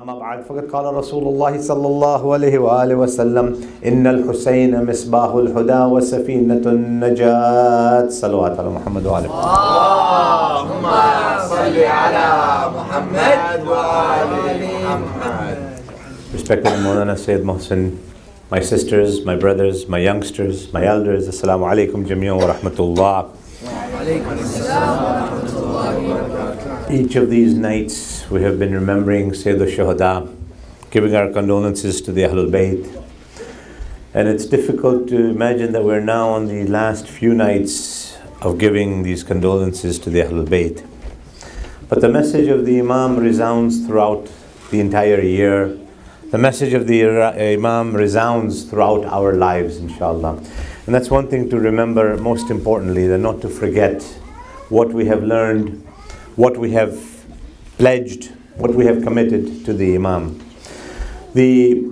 أما بعد فقد قال رسول الله صلى الله عليه وآله وسلم إن الحسين مصباح الهدى وسفينة النجاة صلوات على محمد وآله اللهم صل على محمد وآل محمد. Respected Maulana Sayyid Mohsin, my sisters, my brothers, my youngsters, my elders, Assalamu alaikum jami'an wa rahmatullah. Each of these nights we have been remembering Sayyid al-Shuhada, giving our condolences to the Ahlul Bayt. And it's difficult to imagine that we're now on the last few nights of giving these condolences to the Ahlul Bayt. But the message of the Imam resounds throughout the entire year. The message of the Imam resounds throughout our lives, inshallah. And that's one thing to remember, most importantly, that not to forget what we have learned, what we have pledged, what we have committed to the Imam. The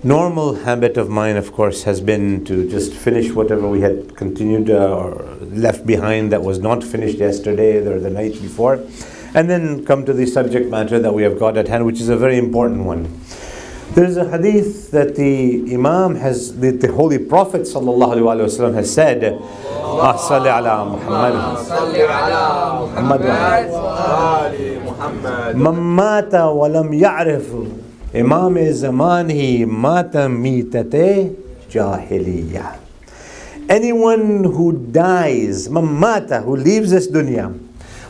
normal habit of mine, of course, has been to just finish whatever we had continued or left behind that was not finished yesterday or the night before, and then come to the subject matter that we have got at hand, which is a very important one. There's a hadith that the Imam has, the Holy Prophet sallallahu alaihi wasallam has said, "Salli ala Muhammad, صل على محمد وآل محمد. man mata wa lam ya'rif Imam zamanihi mata mitate jahiliya." Anyone who dies, man mata, who leaves this dunya,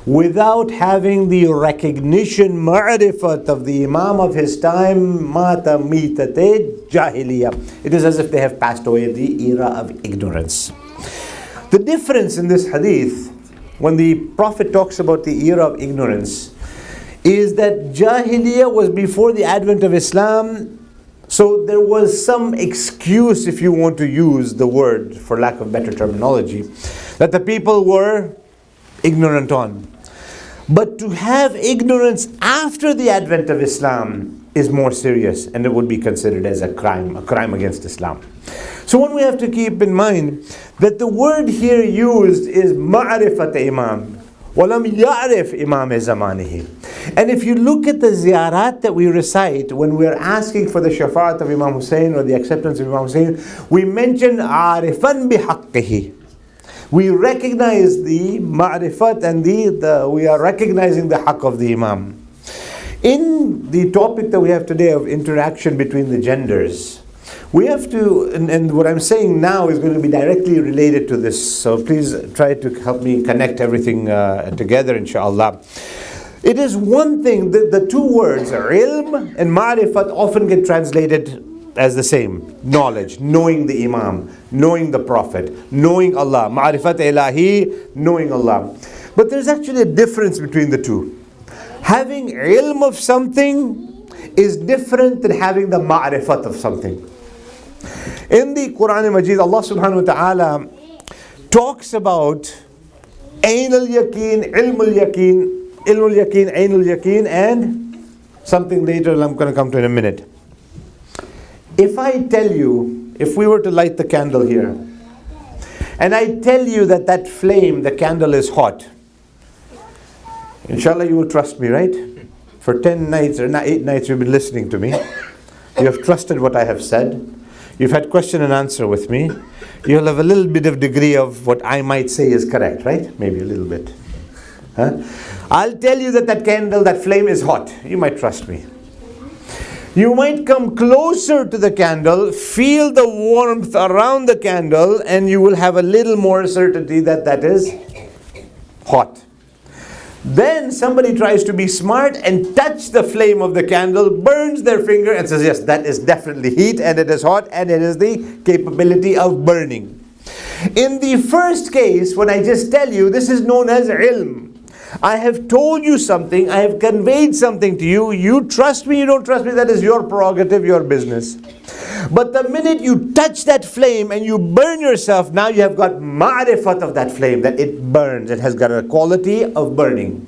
without having the recognition, ma'rifat of the Imam of his time, mata mitate jahiliya. It is as if they have passed away the era of ignorance. The difference in this hadith, when the Prophet talks about the era of ignorance, is that Jahiliyyah was before the advent of Islam, so there was some excuse, if you want to use the word for lack of better terminology, that the people were ignorant on. But to have ignorance after the advent of Islam is more serious, and it would be considered as a crime against Islam. So one we have to keep in mind that the word here used is ma'rifat imam. وَلَمْ يَعْرِفْ إِمَامِ زَمَانِهِ. And if you look at the ziyarat that we recite when we are asking for the shafa'at of Imam Hussein or the acceptance of Imam Hussein, we mention عَارِفًا بِحَقِّهِ. We recognize the ma'rifat and we are recognizing the haqq of the Imam. In the topic that we have today of interaction between the genders, we have to, and what I'm saying now is going to be directly related to this, so please try to help me connect everything together, inshallah. It is one thing, the two words, ilm and ma'rifat, often get translated as the same. Knowledge, knowing the Imam, knowing the Prophet, knowing Allah. Ma'rifat ilahi, knowing Allah. But there's actually a difference between the two. Having ilm of something is different than having the ma'rifat of something. In the Quran Majid, Allah subhanahu wa ta'ala talks about ayn al-yaqeen, ilm al-yaqeen, ilm al-yaqeen, ayn al-yaqeen, and something later I'm going to come to in a minute. If I tell you, if we were to light the candle here, and I tell you that that flame, the candle is hot, inshallah you will trust me, right? For 10 nights or 8 nights you've been listening to me. You have trusted what I have said. You've had question and answer with me. You'll have a little bit of degree of what I might say is correct, right? Maybe a little bit. I'll tell you that that candle, that flame is hot. You might trust me. You might come closer to the candle, feel the warmth around the candle, and you will have a little more certainty that that is hot. Then somebody tries to be smart and touch the flame of the candle, burns their finger and says, yes, that is definitely heat and it is hot and it is the capability of burning. In the first case, when I just tell you, this is known as ilm. I have told you something, I have conveyed something to you, you trust me, you don't trust me, that is your prerogative, your business. But the minute you touch that flame and you burn yourself, now you have got ma'rifat of that flame, that it burns, it has got a quality of burning.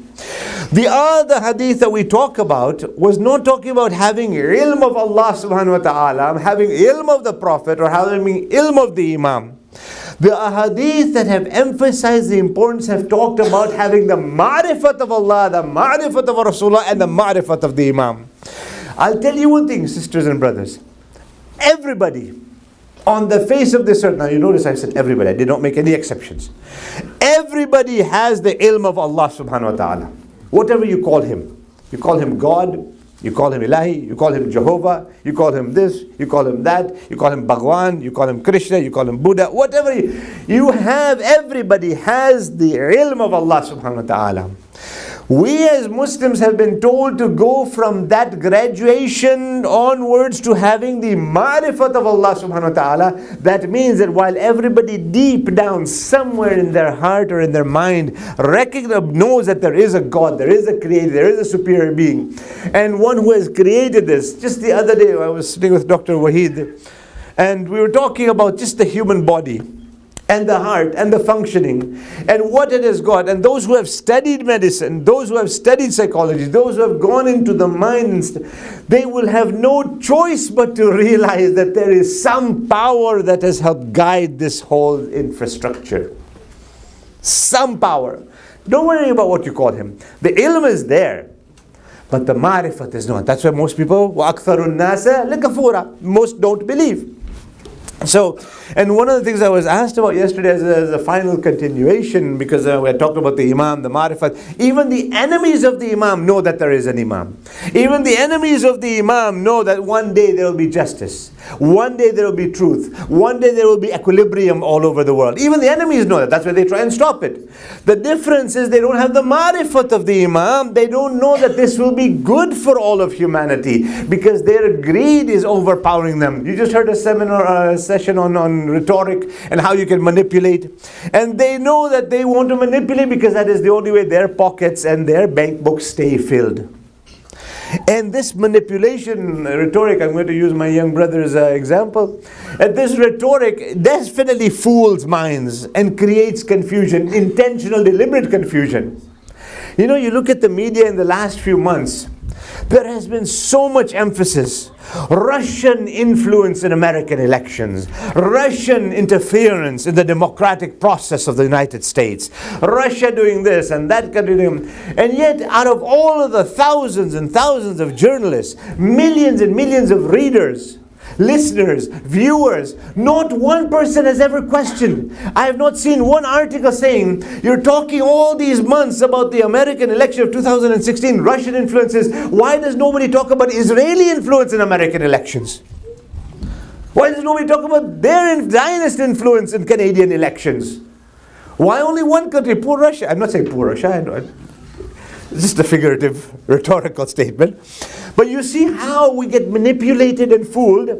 The other hadith that we talk about was not talking about having ilm of Allah subhanahu wa ta'ala, having ilm of the Prophet or having ilm of the Imam. The ahadith that have emphasized the importance have talked about having the ma'rifat of Allah, the ma'rifat of Rasulullah, and the ma'rifat of the Imam. I'll tell you one thing, sisters and brothers. Everybody on the face of this earth, now you notice I said everybody, I did not make any exceptions. Everybody has the ilm of Allah subhanahu wa ta'ala. Whatever you call him. You call him God, you call him Ilahi, you call him Jehovah, you call him this, you call him that, you call him Bhagwan, you call him Krishna, you call him Buddha, whatever you have, everybody has the ilm of Allah subhanahu wa ta'ala. We as Muslims have been told to go from that graduation onwards to having the ma'rifat of Allah subhanahu wa ta'ala. That means that while everybody deep down somewhere in their heart or in their mind knows that there is a God, there is a creator, there is a superior being, and one who has created this. Just the other day I was sitting with Dr. Wahid and we were talking about just the human body and the heart and the functioning and what it has got. And those who have studied medicine, those who have studied psychology, those who have gone into the mind, they will have no choice but to realize that there is some power that has helped guide this whole infrastructure. Some power. Don't worry about what you call him. The ilm is there, but the ma'rifat is not. That's why most people, وَأَكْثَرُ النَّاسَ لِكَفُورًا, most don't believe. So, and one of the things I was asked about yesterday as a final continuation, because we had talked about the Imam, the Ma'rifat, even the enemies of the Imam know that there is an Imam. Even the enemies of the Imam know that one day there will be justice. One day there will be truth. One day there will be equilibrium all over the world. Even the enemies know that. That's why they try and stop it. The difference is they don't have the Ma'rifat of the Imam. They don't know that this will be good for all of humanity, because their greed is overpowering them. You just heard a seminar, session on rhetoric and how you can manipulate, and they know that they want to manipulate because that is the only way their pockets and their bank books stay filled. And this manipulation rhetoric, I'm going to use my young brother's example, and this rhetoric definitely fools minds and creates confusion, intentional, deliberate confusion. You know, you look at the media in the last few months, there has been so much emphasis. Russian influence in American elections, Russian interference in the democratic process of the United States, Russia doing this and that country doing, and yet out of all of the thousands and thousands of journalists, millions and millions of readers, listeners, viewers, not one person has ever questioned. I have not seen one article saying, you're talking all these months about the American election of 2016, Russian influences. Why does nobody talk about Israeli influence in American elections? Why does nobody talk about their Zionist influence in Canadian elections? Why only one country? Poor Russia. I'm not saying poor Russia. It's just a figurative, rhetorical statement. But you see how we get manipulated and fooled.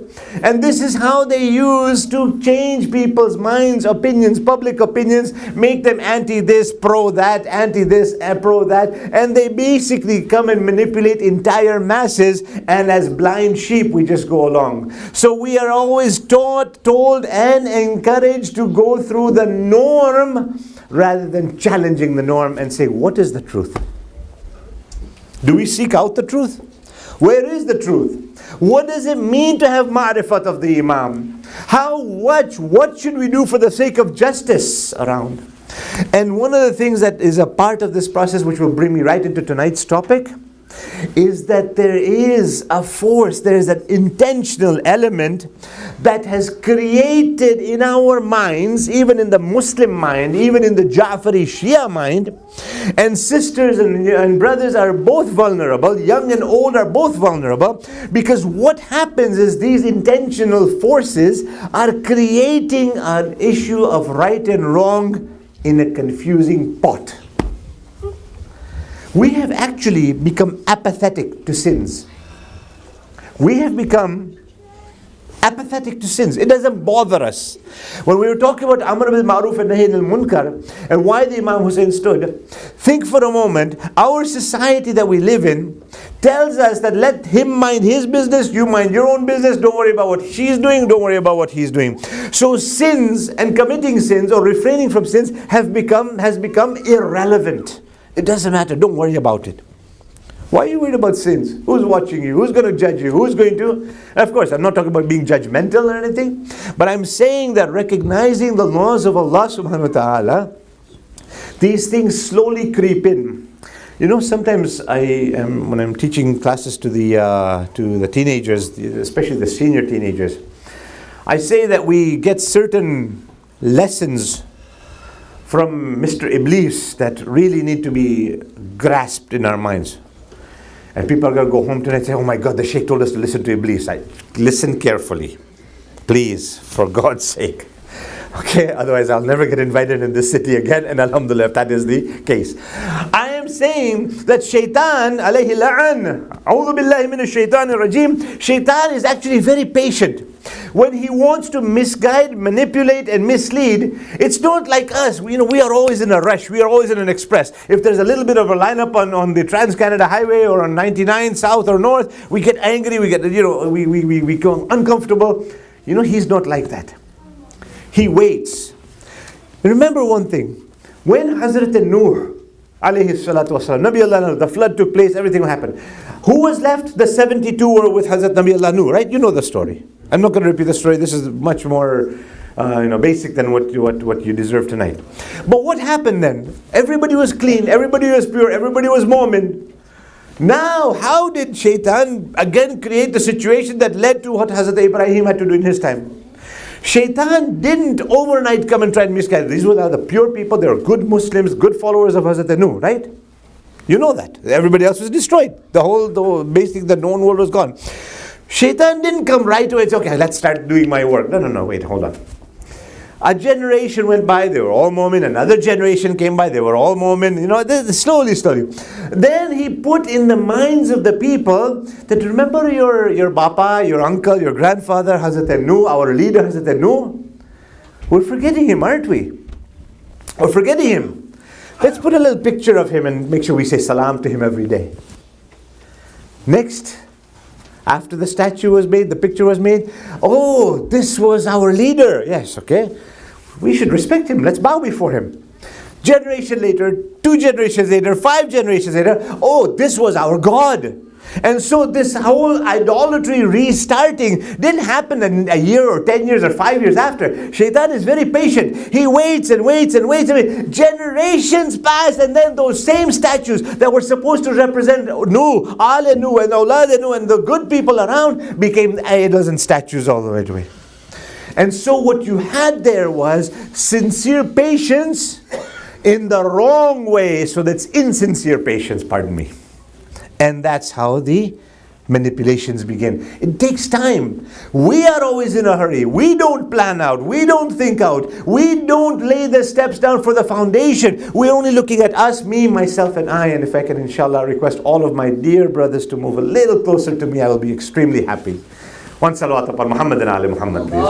And this is how they use to change people's minds, opinions, public opinions, make them anti-this, pro-that, anti-this, pro-that. And they basically come and manipulate entire masses. And as blind sheep, we just go along. So we are always taught, told, and encouraged to go through the norm rather than challenging the norm and say, what is the truth? Do we seek out the truth? Where is the truth? What does it mean to have ma'rifat of the Imam? What should we do for the sake of justice around? And one of the things that is a part of this process, which will bring me right into tonight's topic, is that there is a force, there is an intentional element that has created in our minds, even in the Muslim mind, even in the Ja'fari Shia mind, and sisters and brothers are both vulnerable, young and old are both vulnerable, because what happens is these intentional forces are creating an issue of right and wrong in a confusing pot. We have actually become apathetic to sins. We have become apathetic to sins. It doesn't bother us. When we were talking about Amr bil Ma'ruf and Nahy anil Munkar and why the Imam Hussein stood, think for a moment, our society that we live in tells us that let him mind his business, you mind your own business, don't worry about what she's doing, don't worry about what he's doing. So sins and committing sins or refraining from sins has become irrelevant. It doesn't matter, don't worry about it. Why are you worried about sins? Who's watching you? Who's going to judge you? Who's going to? Of course, I'm not talking about being judgmental or anything, but I'm saying that recognizing the laws of Allah subhanahu wa ta'ala, these things slowly creep in. You know, sometimes when I'm teaching classes to the teenagers, especially the senior teenagers, I say that we get certain lessons from Mr. Iblis that really need to be grasped in our minds. And people are going to go home tonight and say, oh my God, the Sheikh told us to listen to Iblis. Listen carefully, please, for God's sake. Okay, otherwise I'll never get invited in this city again, and alhamdulillah, if that is the case. I am saying that Shaitan, alayhi la'an, a'udhu billahi minash shaitanir rajim, Shaitan is actually very patient. When he wants to misguide, manipulate, and mislead, it's not like us. We are always in a rush. We are always in an express. If there's a little bit of a lineup on the Trans-Canada Highway or on 99 South or North, we get angry. We get we go uncomfortable. He's not like that. He waits. Remember one thing. When Hazrat Nuh, alayhi salatu wasalam, Nabi Allah Nuh, the flood took place, everything happened. Who was left? The 72 were with Hazrat Nabi Allah Nuh, right? You know the story. I'm not going to repeat the story. This is much more basic than what you deserve tonight. But what happened then? Everybody was clean, everybody was pure, everybody was mu'min. Now, how did Shaitan again create the situation that led to what Hazrat Ibrahim had to do in his time? Shaitan didn't overnight come and try and misguide. These were the pure people. They were good Muslims, good followers of Hazrat Nuh, right? You know that. Everybody else was destroyed. Basically the known world was gone. Shaitan didn't come right away and say, okay, let's start doing my work. No, wait, hold on. A generation went by, they were all mu'min. Another generation came by, they were all mu'min. Slowly. Then he put in the minds of the people that remember your bapa, your uncle, your grandfather, Hazrat Nuh, our leader, Hazrat Nuh. We're forgetting him, aren't we? We're forgetting him. Let's put a little picture of him and make sure we say salam to him every day. Next, after the statue was made, the picture was made, oh, this was our leader. Yes, okay. We should respect him. Let's bow before him. Generation later, 2 generations later, 5 generations later, oh, this was our God. And so this whole idolatry restarting didn't happen in a year or 10 years or 5 years after. Shaitan is very patient. He waits and waits and waits. Generations pass, and then those same statues that were supposed to represent Nuh, Al Nuh and Awlad Nuh and the good people around became idols and statues all the way away. And so what you had there was sincere patience in the wrong way. So that's insincere patience, pardon me. And that's how the manipulations begin. It takes time. We are always in a hurry. We don't plan out. We don't think out. We don't lay the steps down for the foundation. We're only looking at us, me, myself, and I. And if I can, inshallah, request all of my dear brothers to move a little closer to me, I will be extremely happy. One salawat upon Muhammad and Ali Muhammad, please.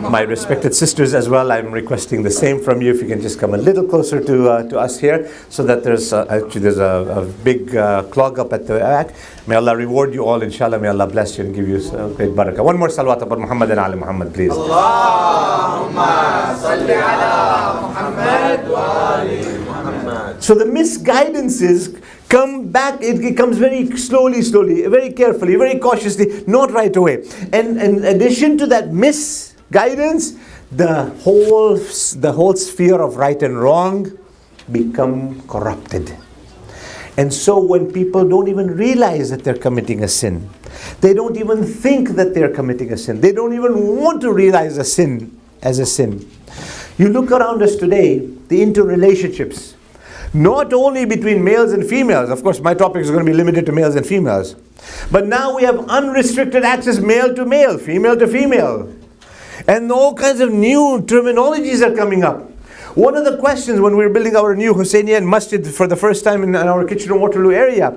My respected sisters as well, I'm requesting the same from you. If you can just come a little closer to us here, so that there's a big clog up at the back. May Allah reward you all, inshallah. May Allah bless you and give you great barakah. One more salawat upon Muhammad and Ali Muhammad, please. Allahumma salli ala Muhammad wa ali Muhammad. So the misguidances come back, it comes very slowly, very carefully, very cautiously, not right away. And in addition to that misguidance, the whole sphere of right and wrong become corrupted. And so when people don't even realize that they're committing a sin, they don't even think that they're committing a sin, they don't even want to realize a sin as a sin. You look around us today, the interrelationships, not only between males and females. Of course, my topic is going to be limited to males and females. But now we have unrestricted access, male to male, female to female. And all kinds of new terminologies are coming up. One of the questions when we were building our new Husseinian Masjid for the first time in our Kitchener-Waterloo area,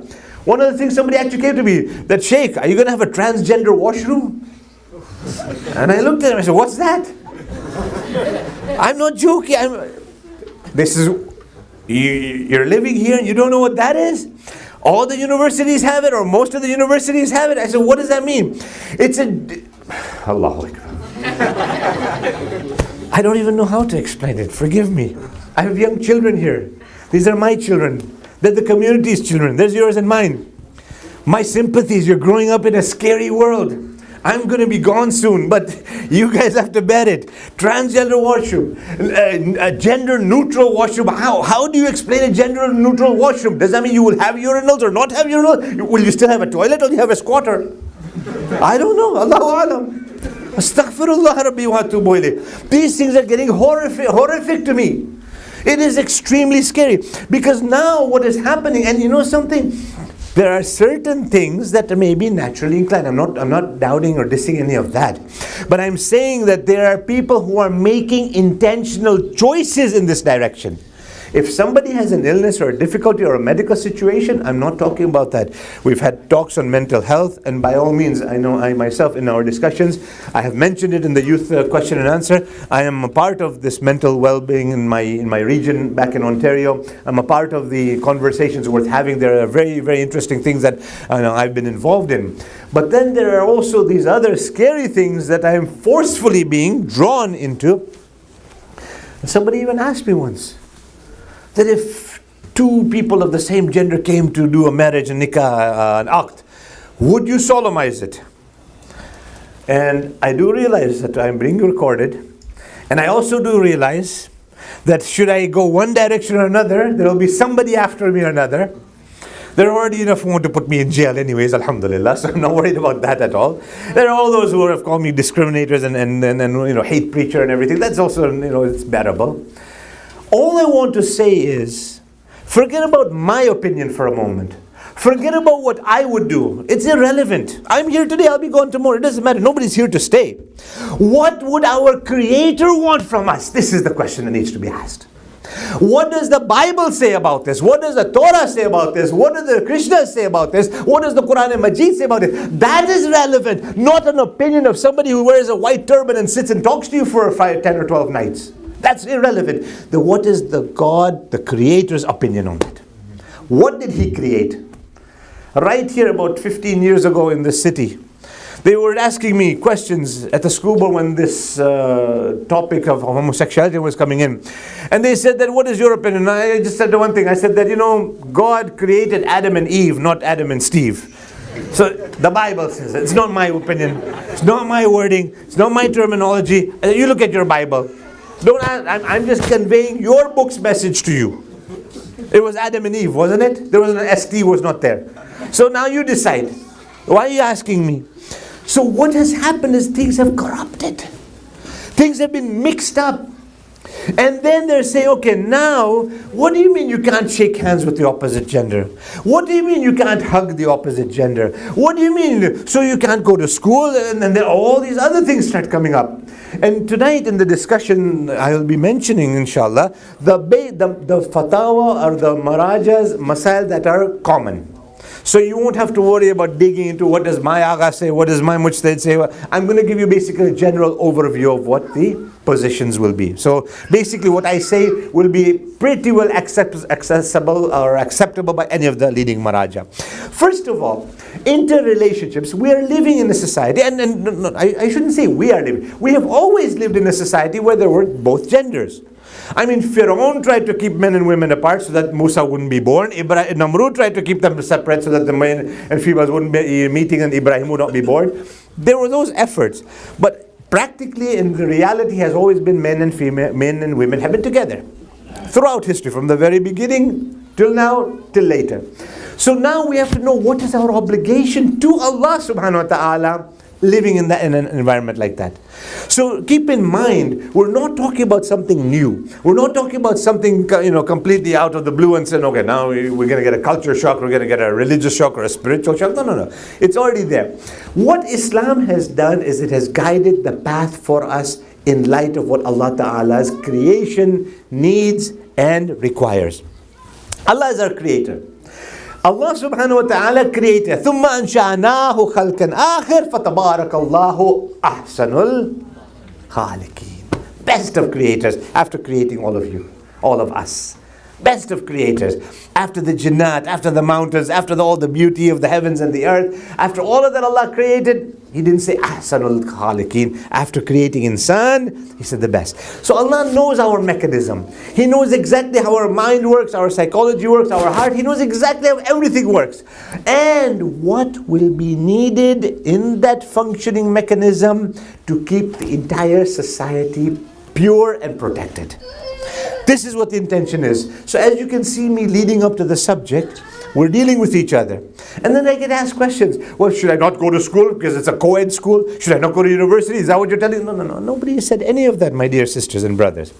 one of the things somebody actually came to me, that Sheikh, are you going to have a transgender washroom? And I looked at him and I said, what's that? I'm not joking. You're living here and you don't know what that is? All the universities have it, or most of the universities have it. I said, what does that mean? It's Allahu Akbar. I don't even know how to explain it. Forgive me. I have young children here. These are my children. They're the community's children. There's yours and mine. My sympathies. You're growing up in a scary world. I'm going to be gone soon, but you guys have to bear it. Transgender washroom, gender neutral washroom. How do you explain a gender neutral washroom? Does that mean you will have urinals or not have urinals? Will you still have a toilet or you have a squatter? I don't know. Allahu Alam. Astaghfirullah Rabbi wa atubu ilayh. These things are getting horrific to me. It is extremely scary because now what is happening, and you know something, there are certain things that may be naturally inclined. I'm not doubting or dissing any of that, but I'm saying that there are people who are making intentional choices in this direction. If somebody has an illness or a difficulty or a medical situation, I'm not talking about that. We've had talks on mental health, and by all means, I know I myself in our discussions, I have mentioned it in the youth question and answer. I am a part of this mental well-being in my region back in Ontario. I'm a part of the conversations worth having. There are very, very interesting things that I've been involved in. But then there are also these other scary things that I am forcefully being drawn into. Somebody even asked me once, that if two people of the same gender came to do a marriage, a nikah, an aqd, would you solemnize it? And I do realize that I'm being recorded, and I also do realize that should I go one direction or another, there will be somebody after me or another. There are already enough who want to put me in jail anyways, alhamdulillah, so I'm not worried about that at all. There are all those who have called me discriminators and hate preacher and everything. That's also, it's bearable. All I want to say is, forget about my opinion for a moment. Forget about what I would do. It's irrelevant. I'm here today, I'll be gone tomorrow. It doesn't matter. Nobody's here to stay. What would our Creator want from us? This is the question that needs to be asked. What does the Bible say about this? What does the Torah say about this? What does the Krishna say about this? What does the Quran and Majid say about it? That is relevant, not an opinion of somebody who wears a white turban and sits and talks to you for 5, 10 or 12 nights. That's irrelevant. What is the God, the Creator's opinion on it? What did He create? Right here about 15 years ago in this city, they were asking me questions at the school board when this topic of homosexuality was coming in. And they said that, what is your opinion? And I just said the one thing. I said that, God created Adam and Eve, not Adam and Steve. So the Bible says it. It's not my opinion. It's not my wording. It's not my terminology. You look at your Bible. I'm just conveying your book's message to you. It was Adam and Eve, wasn't it? There was an ST was not there. So now you decide. Why are you asking me? So what has happened is things have corrupted. Things have been mixed up. And then they're saying, okay, now, what do you mean you can't shake hands with the opposite gender? What do you mean you can't hug the opposite gender? What do you mean, so you can't go to school? And then all these other things start coming up. And tonight in the discussion, I will be mentioning, inshallah, the fatawa or the marajas, masail that are common. So you won't have to worry about digging into what does my agha say, what does my mujtahid say. I'm going to give you basically a general overview of what the positions will be. So basically what I say will be pretty well accessible or acceptable by any of the leading maraja. First of all, interrelationships. We are living in a society, and I shouldn't say we are living. We have always lived in a society where there were both genders. I mean, Pharaoh tried to keep men and women apart so that Musa wouldn't be born. Namrud tried to keep them separate so that the men and females wouldn't be meeting and Ibrahim would not be born. There were those efforts. But practically, in the reality, has always been men and women have been together. Throughout history, from the very beginning till now, till later. So now we have to know what is our obligation to Allah subhanahu wa ta'ala living in an environment like that. So keep in mind, we're not talking about something new. We're not talking about something completely out of the blue and saying, okay, now we're going to get a culture shock, we're going to get a religious shock or a spiritual shock. No. It's already there. What Islam has done is it has guided the path for us in light of what Allah Ta'ala's creation needs and requires. Allah is our creator. Allah subhanahu wa ta'ala created. ثُمَّ أَنْشَأْنَاهُ خَلْقًا آخِرٍ فَتَبَارَكَ اللَّهُ أَحْسَنُ الْخَالِقِينَ. Best of creators after creating all of you, all of us. Best of creators. After the Jannat, after the mountains, after all the beauty of the heavens and the earth, after all of that Allah created, He didn't say Ahsanul Khaliqeen. After creating insan, He said the best. So Allah knows our mechanism. He knows exactly how our mind works, our psychology works, our heart. He knows exactly how everything works. And what will be needed in that functioning mechanism to keep the entire society pure and protected. This is what the intention is. So as you can see me leading up to the subject, we're dealing with each other. And then I get asked questions. Well, should I not go to school because it's a co-ed school? Should I not go to university? Is that what you're telling me? No. Nobody said any of that, my dear sisters and brothers.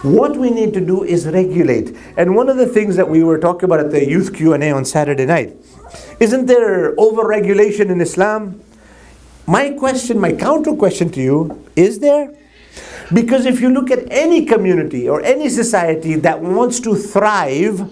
What we need to do is regulate. And one of the things that we were talking about at the youth Q&A on Saturday night, isn't there over-regulation in Islam? My counter question to you, is there? Because if you look at any community or any society that wants to thrive,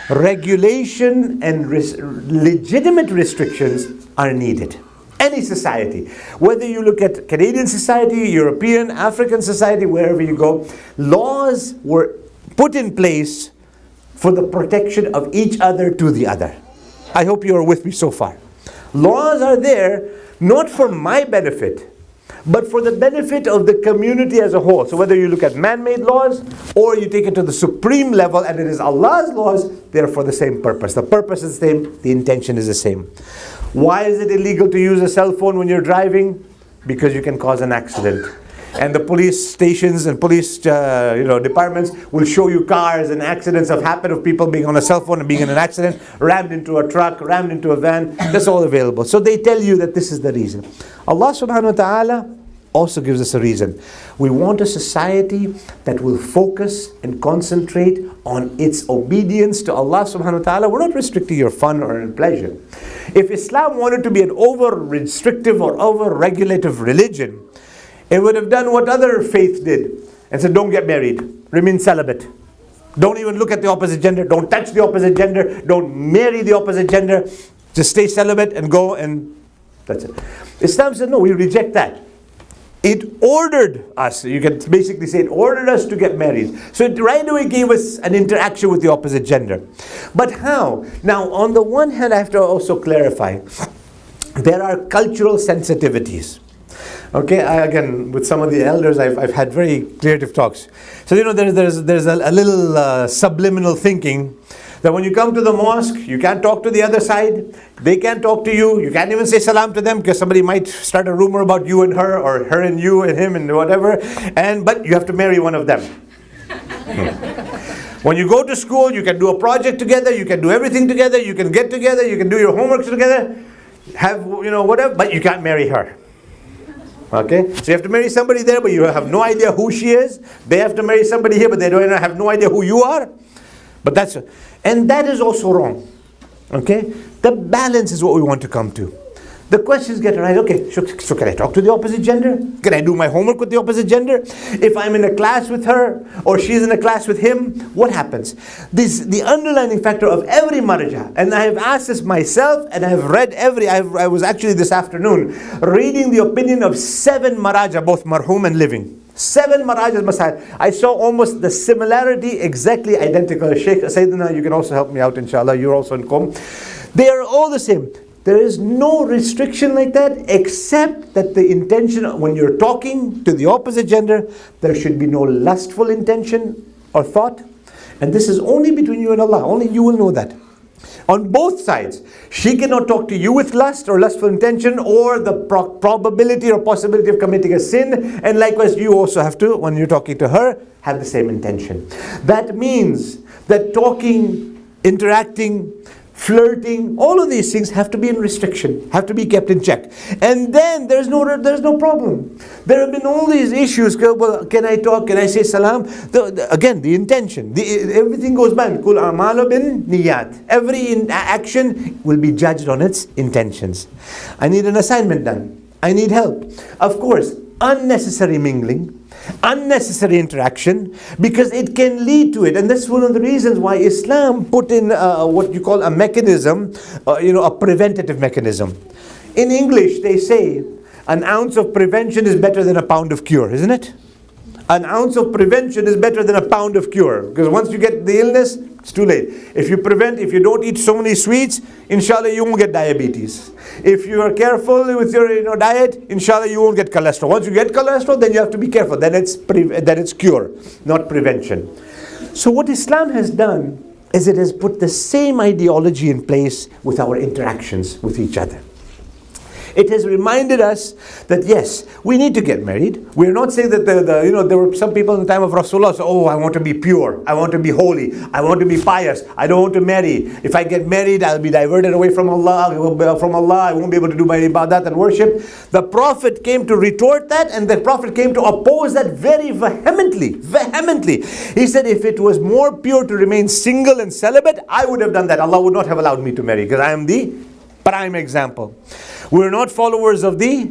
regulation and legitimate restrictions are needed. Any society. Whether you look at Canadian society, European, African society, wherever you go, laws were put in place for the protection of each other to the other. I hope you are with me so far. Laws are there not for my benefit, but for the benefit of the community as a whole. So whether you look at man-made laws or you take it to the supreme level and it is Allah's laws, they're for the same purpose. The purpose is the same, the intention is the same. Why is it illegal to use a cell phone when you're driving? Because you can cause an accident. And the police stations and police departments will show you cars and accidents have happened of people being on a cell phone and being in an accident, rammed into a truck, rammed into a van. That's all available. So they tell you that this is the reason. Allah subhanahu wa ta'ala also gives us a reason. We want a society that will focus and concentrate on its obedience to Allah subhanahu wa ta'ala. We're not restricting your fun or pleasure. If Islam wanted to be an over-restrictive or over-regulative religion, it would have done what other faiths did and said, don't get married, remain celibate. Don't even look at the opposite gender, don't touch the opposite gender, don't marry the opposite gender, just stay celibate and go, and that's it. Islam said, no, we reject that. It ordered us, you can basically say it ordered us to get married. So it right away gave us an interaction with the opposite gender. But how? Now, on the one hand, I have to also clarify, there are cultural sensitivities. Okay, again, with some of the elders, I've had very creative talks. So, there's a little subliminal thinking that when you come to the mosque, you can't talk to the other side, they can't talk to you, you can't even say salam to them because somebody might start a rumor about you and her, or her and you and him and whatever, but you have to marry one of them. When you go to school, you can do a project together, you can do everything together, you can get together, you can do your homework together, have, whatever, but you can't marry her. Okay, so you have to marry somebody there, but you have no idea who she is. They have to marry somebody here, but they have no idea who you are. But and that is also wrong. Okay, the balance is what we want to come to. The questions get arised. Okay, so can I talk to the opposite gender? Can I do my homework with the opposite gender? If I'm in a class with her, or she's in a class with him, what happens? The underlying factor of every marja, and I have asked this myself, and I have read I was actually this afternoon reading the opinion of 7 maraja, both marhum and living. 7 marajas masahib. I saw almost the similarity exactly identical. Sheikh Sayyidina, you can also help me out inshallah, you're also in Qom. They are all the same. There is no restriction like that, except that the intention, when you're talking to the opposite gender, there should be no lustful intention or thought. And this is only between you and Allah. Only you will know that. On both sides. She cannot talk to you with lust or lustful intention, or the probability or possibility of committing a sin. And likewise, you also have to, when you're talking to her, have the same intention. That means that talking, interacting, flirting, all of these things have to be in restriction, have to be kept in check. And then there's no problem. There have been all these issues. Well, can I talk? Can I say salam? Again, the intention. Everything goes by. Kul a'malu bin niyat. Every action will be judged on its intentions. I need an assignment done. I need help. Of course, unnecessary mingling, unnecessary interaction, because it can lead to it. And that's one of the reasons why Islam put in what you call a mechanism, a preventative mechanism. In English, they say an ounce of prevention is better than a pound of cure, isn't it? An ounce of prevention is better than a pound of cure. Because once you get the illness, it's too late. If you prevent, if you don't eat so many sweets, inshallah you won't get diabetes. If you are careful with your diet, inshallah you won't get cholesterol. Once you get cholesterol, then you have to be careful. Then it's cure, not prevention. So what Islam has done is it has put the same ideology in place with our interactions with each other. It has reminded us that yes, we need to get married. We're not saying that there were some people in the time of Rasulullah say, oh, I want to be pure, I want to be holy, I want to be pious, I don't want to marry. If I get married, I'll be diverted away from Allah, I won't be able to do my ibadat and worship. The Prophet came to retort that, and the Prophet came to oppose that very vehemently. He said, if it was more pure to remain single and celibate, I would have done that. Allah would not have allowed me to marry, because I am the prime example. We're not followers of the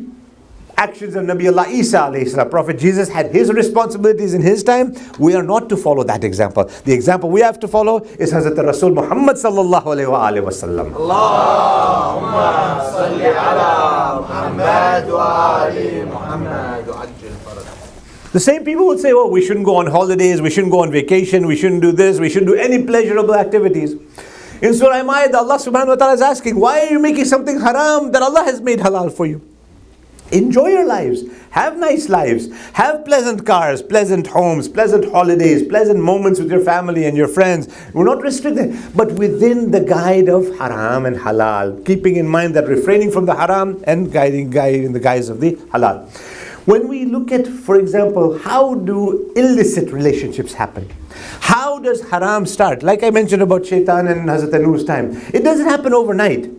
actions of Nabi Allah Isa alayhi salam. Prophet Jesus had his responsibilities in his time. We are not to follow that example. The example we have to follow is Hazrat Rasul Muhammad sallallahu alayhi wa sallam. Allahumma salli ala Muhammad wa ali Muhammad wa ajil faraj. The same people would say, oh, we shouldn't go on holidays, we shouldn't go on vacation, we shouldn't do this, we shouldn't do any pleasurable activities. In Surah Al-Ma'idah, Allah subhanahu wa ta'ala is asking, why are you making something haram that Allah has made halal for you? Enjoy your lives. Have nice lives. Have pleasant cars, pleasant homes, pleasant holidays, pleasant moments with your family and your friends. We're not restricted, but within the guide of haram and halal, keeping in mind that refraining from the haram and guiding in the guise of the halal. When we look at, for example, how do illicit relationships happen? How does haram start? Like I mentioned about Shaitan and Hazrat Nuh's time. It doesn't happen overnight.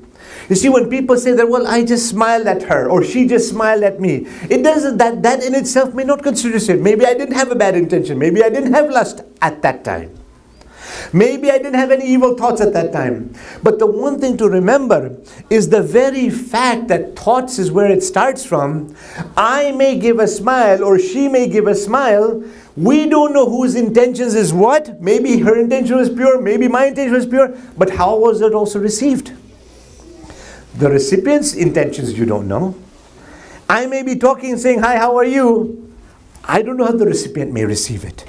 You see, when people say that, well, I just smiled at her, or she just smiled at me, it doesn't, that in itself may not consider sin. Maybe I didn't have a bad intention. Maybe I didn't have lust at that time. Maybe I didn't have any evil thoughts at that time. But the one thing to remember is the very fact that thoughts is where it starts from. I may give a smile, or she may give a smile. We don't know whose intentions is what. Maybe her intention was pure, maybe my intention was pure. But how was it also received? The recipient's intentions you don't know. I may be talking and saying, hi, how are you? I don't know how the recipient may receive it.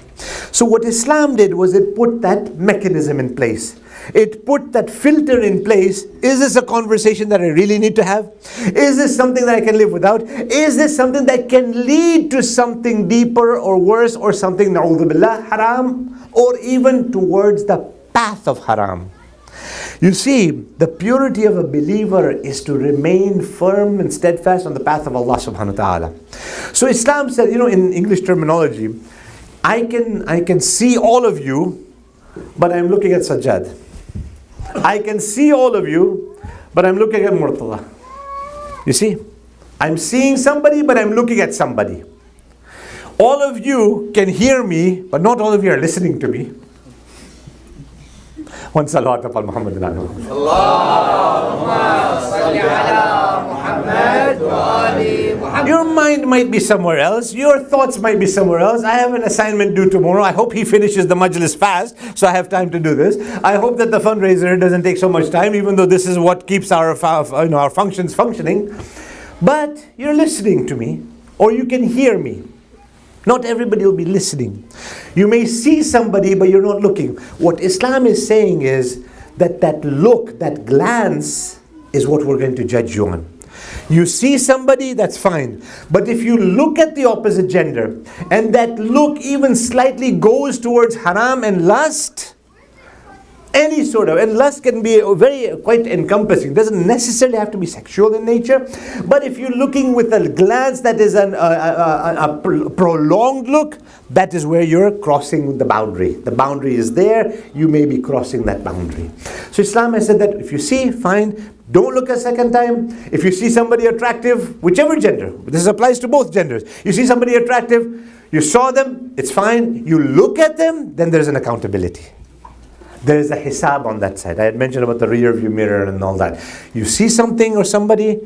So what Islam did was it put that mechanism in place. It put that filter in place. Is this a conversation that I really need to have? Is this something that I can live without? Is this something that can lead to something deeper or worse, or something, na'udhu billah, haram, or even towards the path of haram? You see, the purity of a believer is to remain firm and steadfast on the path of Allah subhanahu wa ta'ala. So Islam said, in English terminology, I can see all of you, but I'm looking at Sajjad. I can see all of you, but I'm looking at Murtala. You see? I'm seeing somebody, but I'm looking at somebody. All of you can hear me, but not all of you are listening to me. One salawat upon Muhammad. Allahumma salli ala Muhammad wa ali Muhammad. Your mind might be somewhere else. Your thoughts might be somewhere else. I have an assignment due tomorrow. I hope he finishes the majlis fast, so I have time to do this. I hope that the fundraiser doesn't take so much time, even though this is what keeps our functions functioning. But you're listening to me, or you can hear me. Not everybody will be listening. You may see somebody, but you're not looking. What Islam is saying is that look, that glance is what we're going to judge you on. You see somebody, that's fine. But if you look at the opposite gender, and that look even slightly goes towards haram and lust, any sort of, and lust can be quite encompassing. It doesn't necessarily have to be sexual in nature. But if you're looking with a glance that is a prolonged look, that is where you're crossing the boundary. The boundary is there, you may be crossing that boundary. So Islam has said that if you see, fine, don't look a second time. If you see somebody attractive, whichever gender, this applies to both genders. You see somebody attractive, you saw them, it's fine. You look at them, then there's an accountability. There is a hisab on that side. I had mentioned about the rear view mirror and all that. You see something or somebody,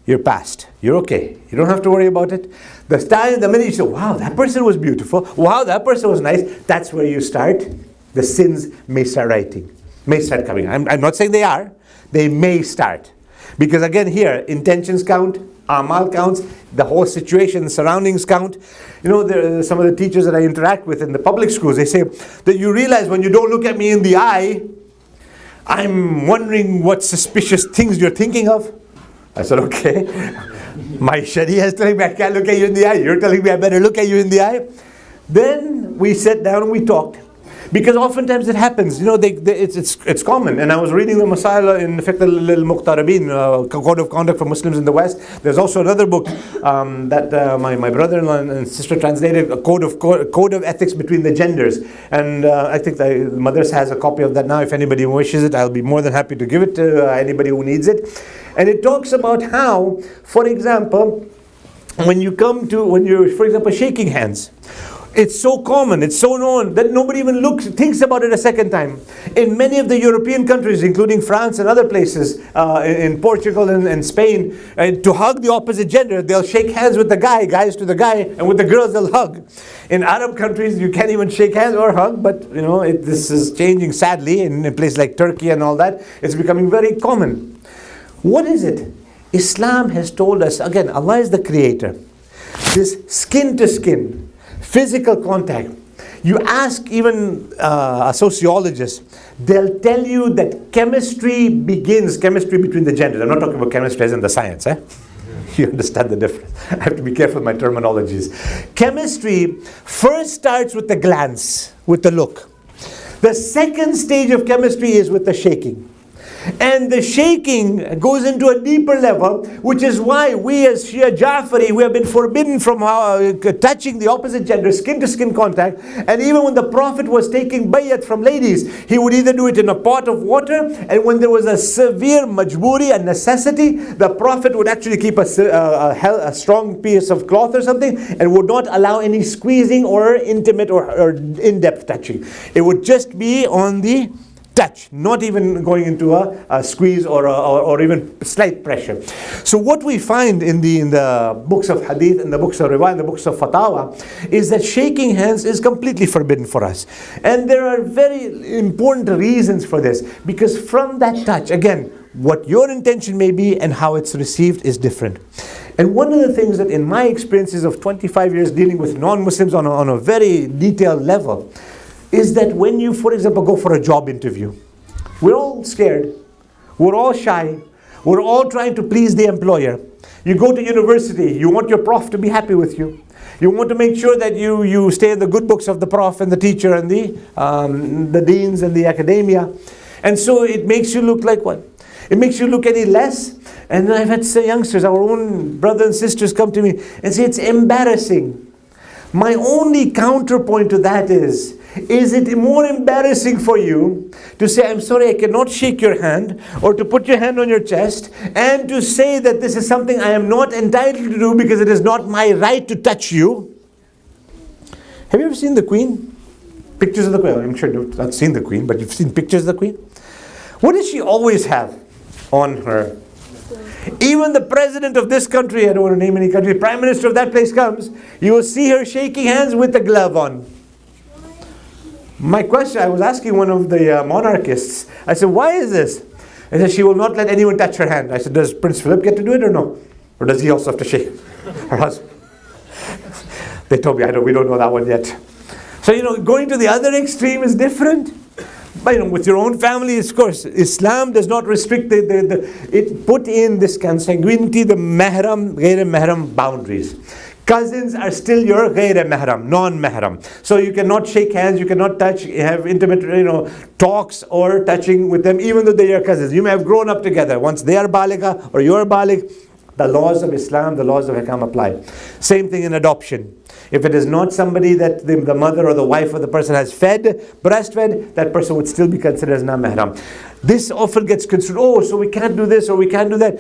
you're past. You're okay. You don't have to worry about it. The minute you say, wow, that person was beautiful. Wow, that person was nice. That's where you start. The sins may start coming. I'm not saying they are. They may start. Because again here, intentions count, amal counts, the whole situation, the surroundings count. You know, there are some of the teachers that I interact with in the public schools, they say that you realize when you don't look at me in the eye, I'm wondering what suspicious things you're thinking of. I said, okay. My Sharia is telling me I can't look at you in the eye. You're telling me I better look at you in the eye. Then we sat down and we talked. Because oftentimes it happens, you know, it's common. And I was reading the Masala in Fiqh al-Muqtarabin, Code of Conduct for Muslims in the West. There's also another book that my brother-in-law and sister translated, a code of ethics between the genders. And I think the Madrasa has a copy of that now. If anybody wishes it, I'll be more than happy to give it to anybody who needs it. And it talks about how, for example, when you're, for example, shaking hands, it's so common, it's so known that nobody even thinks about it a second time. In many of the European countries, including France and other places, in Portugal and Spain, to hug the opposite gender, they'll shake hands with the guys to the guy, and with the girls they'll hug. In Arab countries, you can't even shake hands or hug, but you know, this is changing sadly in a place like Turkey and all that. It's becoming very common. What is it? Islam has told us, again, Allah is the creator. This skin to skin, physical contact. You ask even a sociologist, they'll tell you that chemistry between the genders. I'm not talking about chemistry as in the science, eh? You understand the difference. I have to be careful with my terminologies. Chemistry first starts with the glance, with the look. The second stage of chemistry is with the shaking. And the shaking goes into a deeper level, which is why we as Shia Ja'fari, we have been forbidden from touching the opposite gender, skin to skin contact. And even when the Prophet was taking bayat from ladies, he would either do it in a pot of water, and when there was a severe majburi, a necessity, the Prophet would actually keep a strong piece of cloth or something, and would not allow any squeezing or intimate or in-depth touching. It would just be on the touch, not even going into a squeeze or even slight pressure. So what we find in the books of hadith, in the books of riwayah, in the books of fatawa, is that shaking hands is completely forbidden for us. And there are very important reasons for this, because from that touch, again, what your intention may be and how it's received is different. And one of the things that in my experiences of 25 years dealing with non-Muslims on a very detailed level, is that when you, for example, go for a job interview, we're all scared, we're all shy, we're all trying to please the employer. You go to university, you want your prof to be happy with you. You want to make sure that you stay in the good books of the prof and the teacher and the deans and the academia. And so it makes you look like what? It makes you look any less. And I've had youngsters, our own brothers and sisters come to me and say, it's embarrassing. My only counterpoint to that is it more embarrassing for you to say, I'm sorry, I cannot shake your hand, or to put your hand on your chest, and to say that this is something I am not entitled to do because it is not my right to touch you? Have you ever seen the Queen? Pictures of the Queen. I'm sure you've not seen the Queen, but you've seen pictures of the Queen. What does she always have on her? Even the president of this country, I don't want to name any country, prime minister of that place comes, you will see her shaking hands with a glove on. My question, I was asking one of the monarchists, I said, why is this? I said, she will not let anyone touch her hand. I said, does Prince Philip get to do it or no? Or does he also have to shake her husband? They told me, we don't know that one yet. So, going to the other extreme is different. But, with your own family, of course, Islam does not restrict it put in this consanguinity, the mahram, ghair mahram boundaries. Cousins are still your ghair mahram, non-mahram. So you cannot shake hands, you cannot touch, have intimate, talks or touching with them, even though they are cousins. You may have grown up together. Once they are baligha or you are baligh, the laws of Islam, the laws of Hikam apply. Same thing in adoption. If it is not somebody that the mother or the wife of the person has breastfed, that person would still be considered as non-mahram. This often gets construed, so we can't do this or we can't do that.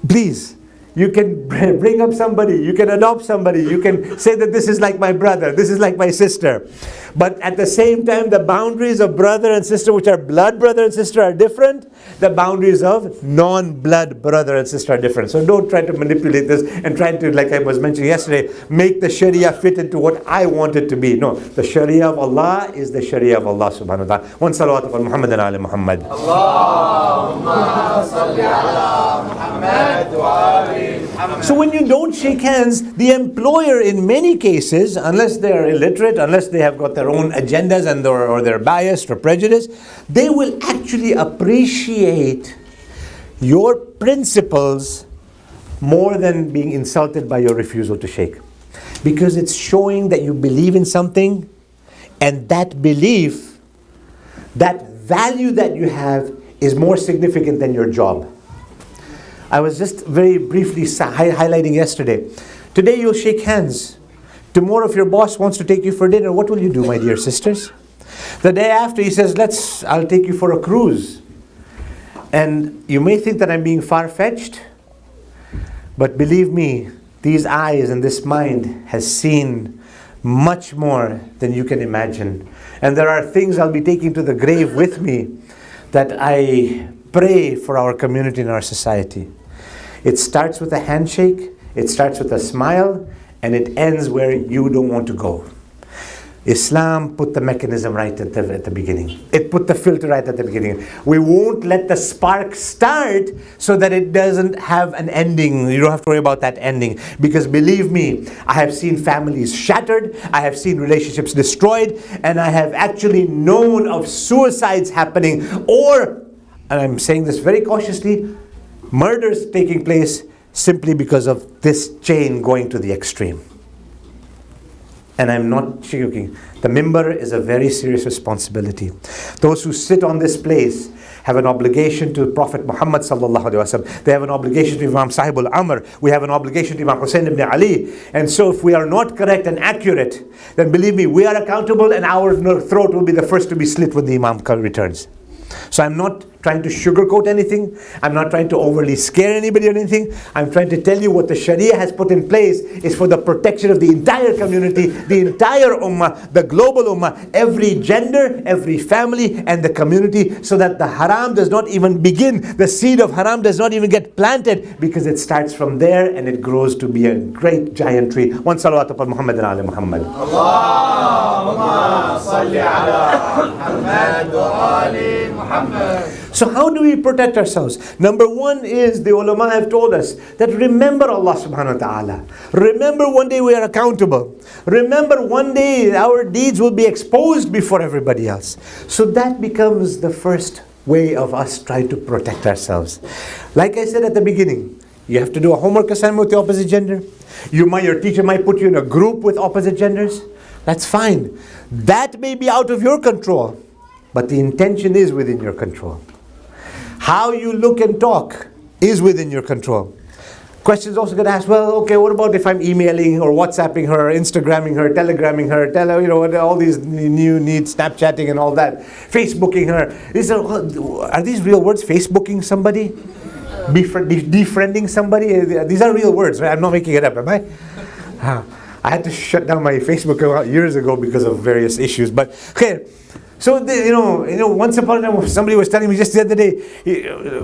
Please, You can bring up somebody, you can adopt somebody, you can say that this is like my brother, this is like my sister. But at the same time, the boundaries of brother and sister, which are blood brother and sister, are different. The boundaries of non-blood brother and sister are different. So don't try to manipulate this and try to, like I was mentioning yesterday, make the Sharia fit into what I want it to be. No, the Sharia of Allah is the Sharia of Allah subhanahu wa ta'ala. One salawat upon Muhammad and Ali Muhammad. Allahumma salli ala Muhammad wa ali Muhammad. So when you don't shake hands, the employer in many cases, unless they're illiterate, unless they have got their own agendas and or they're biased or prejudiced, they will actually appreciate your principles more than being insulted by your refusal to shake. Because it's showing that you believe in something, and that belief, that value that you have is more significant than your job. I was just very briefly highlighting yesterday. Today you'll shake hands. Tomorrow if your boss wants to take you for dinner, what will you do, my dear sisters? The day after he says, I'll take you for a cruise. And you may think that I'm being far-fetched, but believe me, these eyes and this mind has seen much more than you can imagine. And there are things I'll be taking to the grave with me that I pray for our community and our society. It starts with a handshake, it starts with a smile, and it ends where you don't want to go. Islam put the mechanism right at the beginning. It put the filter right at the beginning. We won't let the spark start so that it doesn't have an ending. You don't have to worry about that ending. Because believe me, I have seen families shattered, I have seen relationships destroyed, and I have actually known of suicides happening, or, and I'm saying this very cautiously, murders taking place simply because of this chain going to the extreme. And I'm not joking. The mimbar is a very serious responsibility. Those who sit on this place have an obligation to Prophet Muhammad sallallahu alaihi wasallam. They have an obligation to Imam Sahib al-Amr. We have an obligation to Imam Hussein ibn Ali. And so if we are not correct and accurate, then believe me, we are accountable, and our throat will be the first to be slit when the Imam returns. So I'm not trying to sugarcoat anything. I'm not trying to overly scare anybody or anything. I'm trying to tell you what the Sharia has put in place is for the protection of the entire community, the entire ummah, the global ummah, every gender, every family, and the community, so that the haram does not even begin. The seed of haram does not even get planted, because it starts from there and it grows to be a great giant tree. One salawat upon Muhammad and Ali Muhammad. Allahumma salli ala Muhammad wa ali Muhammad. So how do we protect ourselves? Number one is, the ulama have told us that remember Allah subhanahu wa ta'ala. Remember one day we are accountable. Remember one day our deeds will be exposed before everybody else. So that becomes the first way of us trying to protect ourselves. Like I said at the beginning, you have to do a homework assignment with the opposite gender. Your teacher might put you in a group with opposite genders. That's fine. That may be out of your control, but the intention is within your control. How you look and talk is within your control. Questions also get asked, well, okay, what about if I'm emailing or WhatsApping her, Instagramming her, Telegramming her, all these new needs, Snapchatting and all that, Facebooking her. Are these real words? Facebooking somebody? Defriending somebody? These are real words, right? I'm not making it up, am I? I had to shut down my Facebook account years ago because of various issues, but okay. So, once upon a time, somebody was telling me just the other day,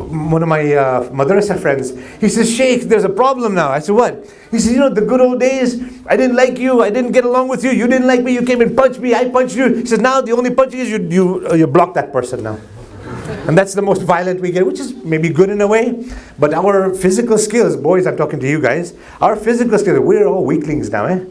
one of my madrasa friends, he says, Sheikh, there's a problem now. I said, what? He says, the good old days, I didn't like you, I didn't get along with you, you didn't like me, you came and punched me, I punched you. He says, now the only punching is you block that person now. And that's the most violent we get, which is maybe good in a way. But our physical skills, boys, I'm talking to you guys, our physical skills, we're all weaklings now, eh?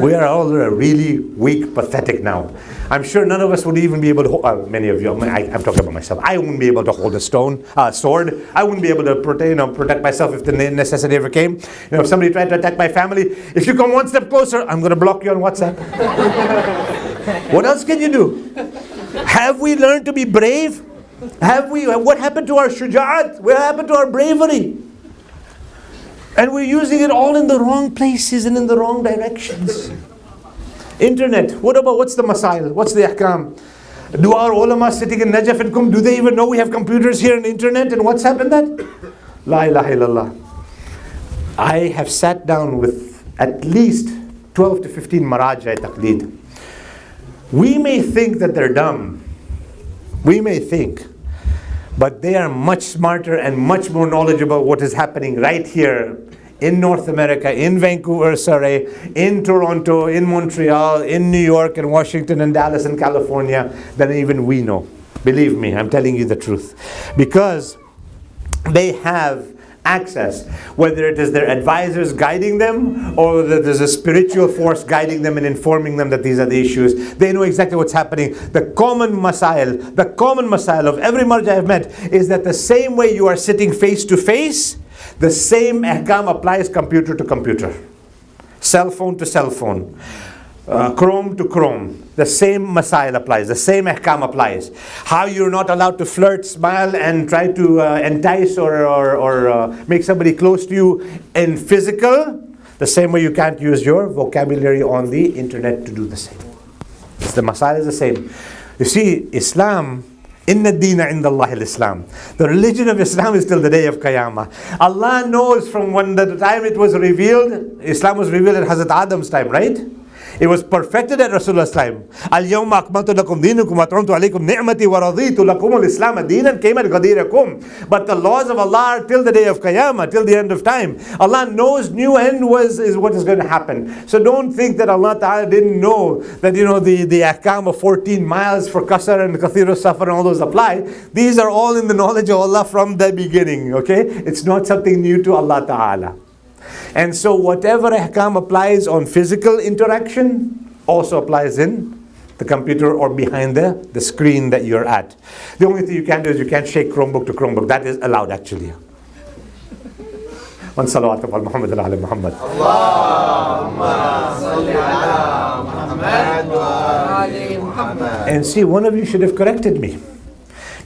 We are all really weak, pathetic now. I'm sure none of us would even be able to hold, many of you, I'm talking about myself, I wouldn't be able to hold a sword. I wouldn't be able to protect myself if the necessity ever came. If somebody tried to attack my family, if you come one step closer, I'm going to block you on WhatsApp. What else can you do? Have we learned to be brave? What happened to our shuja'at? What happened to our bravery? And we're using it all in the wrong places and in the wrong directions. Internet, what's the masail? What's the ahkam? Do our ulama sitting in Najaf and Kum, do they even know we have computers here and internet and WhatsApp and that? La ilaha illallah. I have sat down with at least 12 to 15 Maraja Taqleed. We may think that they're dumb. We may think. But they are much smarter and much more knowledgeable about what is happening right here in North America, in Vancouver, Surrey, in Toronto, in Montreal, in New York, and Washington, and Dallas, and California than even we know. Believe me, I'm telling you the truth. Because they have access, whether it is their advisors guiding them or whether there's a spiritual force guiding them and informing them that these are the issues. They know exactly what's happening. The common masail of every marja I've met is that the same way you are sitting face to face, the same ahkam applies computer to computer, cell phone to cell phone, Chrome to Chrome. The same masail applies, the same ahkam applies. How you're not allowed to flirt, smile, and try to entice or make somebody close to you in physical, the same way you can't use your vocabulary on the internet to do the same. The masail is the same. You see, Islam, Inna Deena Inda Allah al-Islam. The religion of Islam is till the day of Qiyamah. Allah knows from when the time it was revealed, Islam was revealed at Hazrat Adam's time, right? It was perfected at Rasulullah's time. Al-yawma akmaltu lakum deenakum wa atmamtu alaykum ni'mati wa raditu lakum al-Islam dinan kayma ghadirakum. But the laws of Allah are till the day of Qiyamah, till the end of time. Allah knows new end is what is going to happen. So don't think that Allah Ta'ala didn't know that the ahkam of 14 miles for Qasr and Kathir Safar and all those apply. These are all in the knowledge of Allah from the beginning. Okay? It's not something new to Allah Ta'ala. And so whatever ahkam applies on physical interaction also applies in the computer or behind the screen that you're at. The only thing you can do is you can't shake Chromebook to Chromebook. That is allowed actually. One salawat ala Muhammad ala Muhammad. Allahumma salli ala Muhammad wa ali Muhammad. And see, one of you should have corrected me.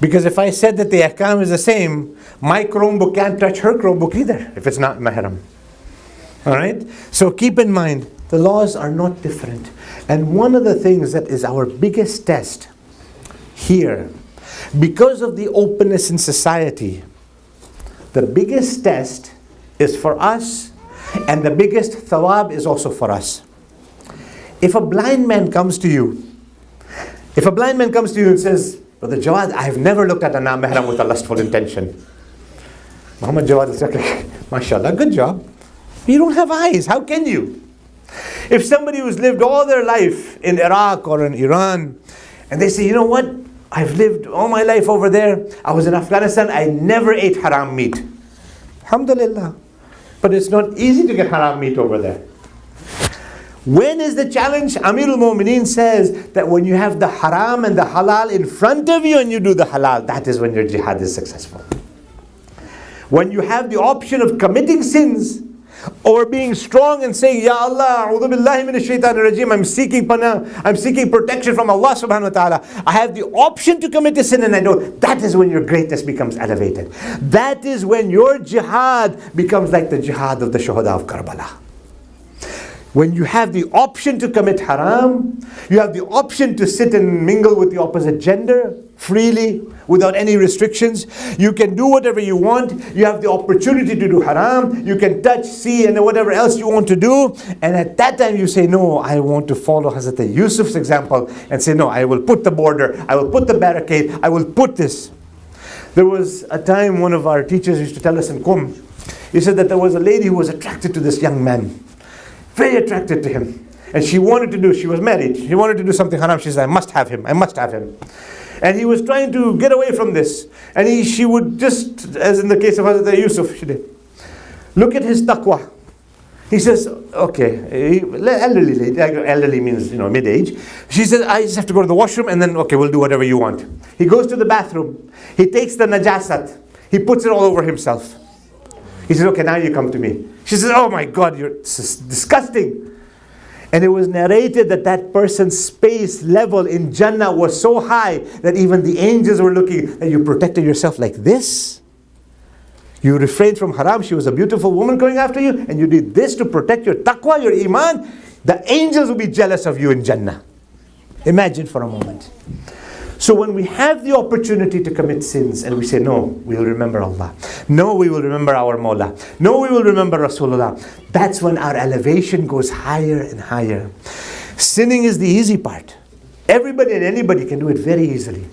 Because if I said that the ahkam is the same, my Chromebook can't touch her Chromebook either if it's not mahram. Alright? So keep in mind, the laws are not different. And one of the things that is our biggest test here, because of the openness in society, the biggest test is for us, and the biggest thawab is also for us. If a blind man comes to you and says, Brother Jawad, I have never looked at a non-mahram with a lustful intention. Muhammad Jawad is like, mashallah, good job. You don't have eyes, how can you? If somebody who's lived all their life in Iraq or in Iran, and they say, you know what, I've lived all my life over there, I was in Afghanistan, I never ate haram meat. Alhamdulillah. But it's not easy to get haram meat over there. When is the challenge? Amirul Mu'mineen says that when you have the haram and the halal in front of you and you do the halal, that is when your jihad is successful. When you have the option of committing sins or being strong and saying, Ya Allah, a'udhu billahi minash shaitanir rajim, I'm seeking protection from Allah subhanahu wa ta'ala. I have the option to commit a sin and I don't. That is when your greatness becomes elevated. That is when your jihad becomes like the jihad of the shuhada of Karbala. When you have the option to commit haram, you have the option to sit and mingle with the opposite gender freely, without any restrictions. You can do whatever you want. You have the opportunity to do haram. You can touch, see, and whatever else you want to do. And at that time you say, no, I want to follow Hazrat Yusuf's example and say, no, I will put the border, I will put the barricade, I will put this. There was a time one of our teachers used to tell us in Qum, he said that there was a lady who was attracted to this young man. Very attracted to him. And she was married. She wanted to do something haram. She said, I must have him. And he was trying to get away from this. And she would just, as in the case of Hazrat Yusuf, she did, look at his taqwa. He says, okay, elderly means, mid-age. She says, I just have to go to the washroom and then, okay, we'll do whatever you want. He goes to the bathroom. He takes the najasat. He puts it all over himself. He says, okay, now you come to me. She says, oh my God, you're disgusting. And it was narrated that that person's space level in Jannah was so high that even the angels were looking, that you protected yourself like this. You refrained from haram. She was a beautiful woman going after you, and you did this to protect your taqwa, your iman. The angels will be jealous of you in Jannah. Imagine for a moment. So when we have the opportunity to commit sins and we say, no, we will remember Allah. No, we will remember our Mawla. No, we will remember Rasulullah. That's when our elevation goes higher and higher. Sinning is the easy part. Everybody and anybody can do it very easily.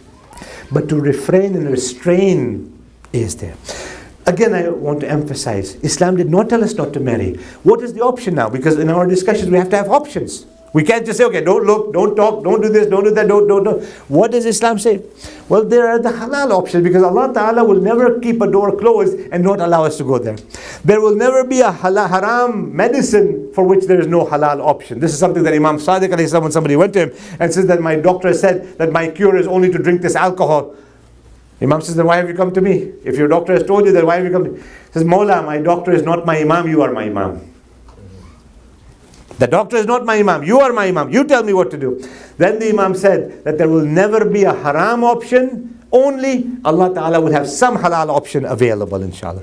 But to refrain and restrain is there. Again, I want to emphasize, Islam did not tell us not to marry. What is the option now? Because in our discussions, we have to have options. We can't just say, okay, don't look, don't talk, don't do this, don't do that, don't. What does Islam say? Well, there are the halal options, because Allah Ta'ala will never keep a door closed and not allow us to go there. There will never be a haram medicine for which there is no halal option. This is something that Imam Sadiq alayhi salam, when somebody went to him and says that my doctor said that my cure is only to drink this alcohol. Imam says, then why have you come to me? If your doctor has told you that, why have you come to me? He says, Mawla, my doctor is not my Imam, you are my Imam. The doctor is not my Imam, you are my Imam, you tell me what to do. Then the Imam said that there will never be a haram option, only Allah Ta'ala will have some halal option available, inshallah.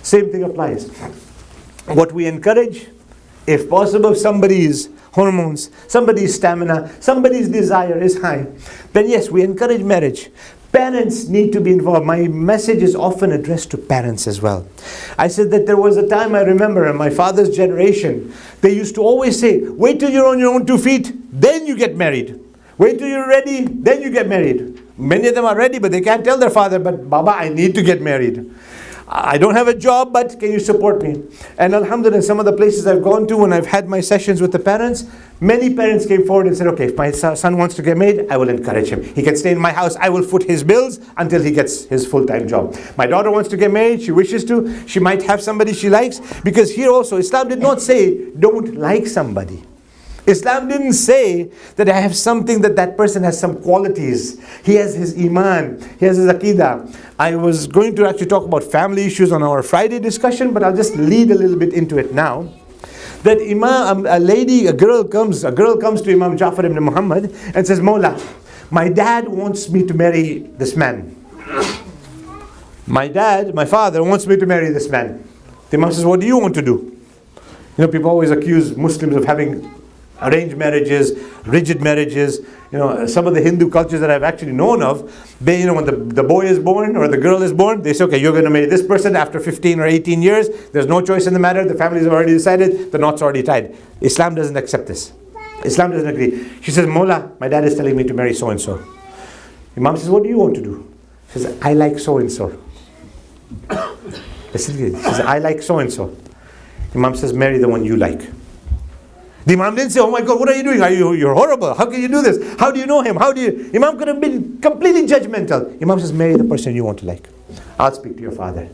Same thing applies. What we encourage, if possible, somebody's hormones, somebody's stamina, somebody's desire is high, then yes, we encourage marriage. Parents need to be involved. My message is often addressed to parents as well. I said that there was a time I remember in my father's generation, they used to always say, wait till you're on your own 2 feet, then you get married. Wait till you're ready, then you get married. Many of them are ready, but they can't tell their father, but Baba, I need to get married. I don't have a job, but can you support me? And alhamdulillah, some of the places I've gone to when I've had my sessions with the parents, many parents came forward and said, okay, if my son wants to get married, I will encourage him. He can stay in my house, I will foot his bills until he gets his full-time job. My daughter wants to get married, she wishes to, she might have somebody she likes, because here also, Islam did not say, don't like somebody. Islam didn't say that I have something that that person has some qualities. He has his iman, he has his aqidah. I was going to actually talk about family issues on our Friday discussion, but I'll just lead a little bit into it now. That a girl comes to Imam Ja'far ibn Muhammad and says, Mawla, my dad wants me to marry this man. My father wants me to marry this man. The Imam says, what do you want to do? You know, people always accuse Muslims of having arranged marriages, rigid marriages. You know, some of the Hindu cultures that I've actually known of, they, you know, when the boy is born or the girl is born, they say, okay, you're going to marry this person after 15 or 18 years. There's no choice in the matter. The families have already decided. The knot's already tied. Islam doesn't accept this. Islam doesn't agree. She says, Mawla, my dad is telling me to marry so-and-so. Imam says, what do you want to do? She says, I like so-and-so. She says, I like so-and-so. Imam says, marry the one you like. The Imam didn't say, oh my God, what are you doing? You're horrible. How can you do this? How do you know him? Imam could have been completely judgmental. Imam says, marry the person you want to like. I'll speak to your father.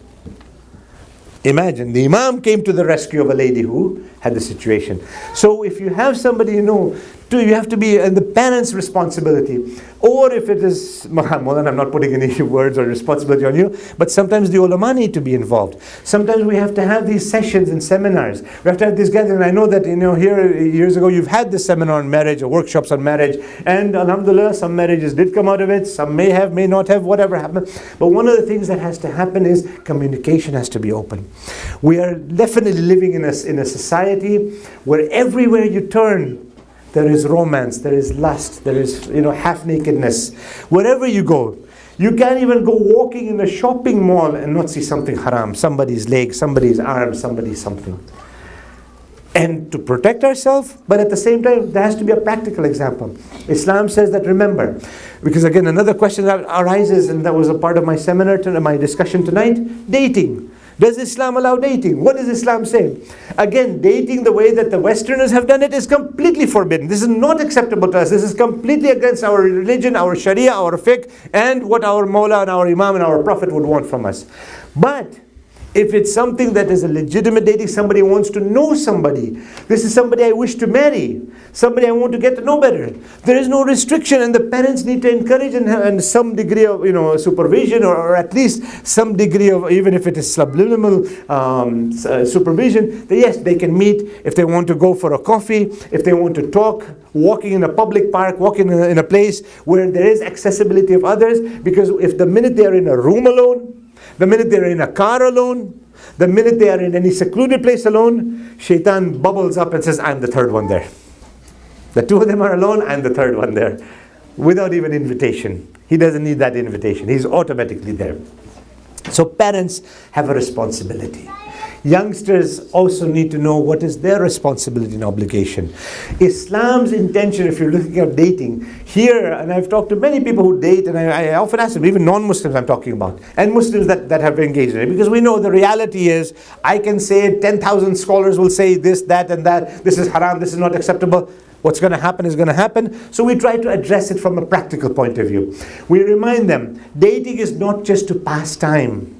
Imagine, the Imam came to the rescue of a lady who had the situation. So if you have somebody you know, you have to be the parents' responsibility. Or if it is, Muhammad, I'm not putting any words or responsibility on you, but sometimes the ulama need to be involved. Sometimes we have to have these sessions and seminars. We have to have these gatherings. I know that, you know, here years ago you've had this seminar on marriage or workshops on marriage, and alhamdulillah, some marriages did come out of it, some may have, may not have, whatever happened. But one of the things that has to happen is communication has to be open. We are definitely living in a society where everywhere you turn, there is romance, there is lust, there is, you know, half-nakedness. Wherever you go, you can't even go walking in a shopping mall and not see something haram. Somebody's leg, somebody's arm, somebody's something. And to protect ourselves, but at the same time, there has to be a practical example. Islam says that, remember, because again, another question that arises, and that was a part of my seminar, my discussion tonight, dating. Does Islam allow dating? What does Islam say? Again, dating the way that the Westerners have done it is completely forbidden. This is not acceptable to us. This is completely against our religion, our Sharia, our fiqh, and what our Mawla and our Imam and our Prophet would want from us. But if it's something that is a legitimate dating, somebody wants to know somebody, this is somebody I wish to marry, somebody I want to get to know better, there is no restriction, and the parents need to encourage and some degree of, you know, supervision, or at least some degree of, even if it is subliminal supervision, that yes, they can meet if they want to go for a coffee, if they want to talk, walking in a public park, walking in a place where there is accessibility of others, because if the minute they are in a room alone, the minute they're in a car alone, the minute they are in any secluded place alone, shaitan bubbles up and says, I'm the third one there. The two of them are alone, I'm the third one there. Without even invitation. He doesn't need that invitation. He's automatically there. So parents have a responsibility. Youngsters also need to know what is their responsibility and obligation. Islam's intention, if you're looking at dating, here, and I've talked to many people who date, and I often ask them, even non-Muslims I'm talking about, and Muslims that have engaged in it, because we know the reality is, I can say 10,000 scholars will say this, that, and that, this is haram, this is not acceptable. What's going to happen is going to happen. So we try to address it from a practical point of view. We remind them, dating is not just to pass time.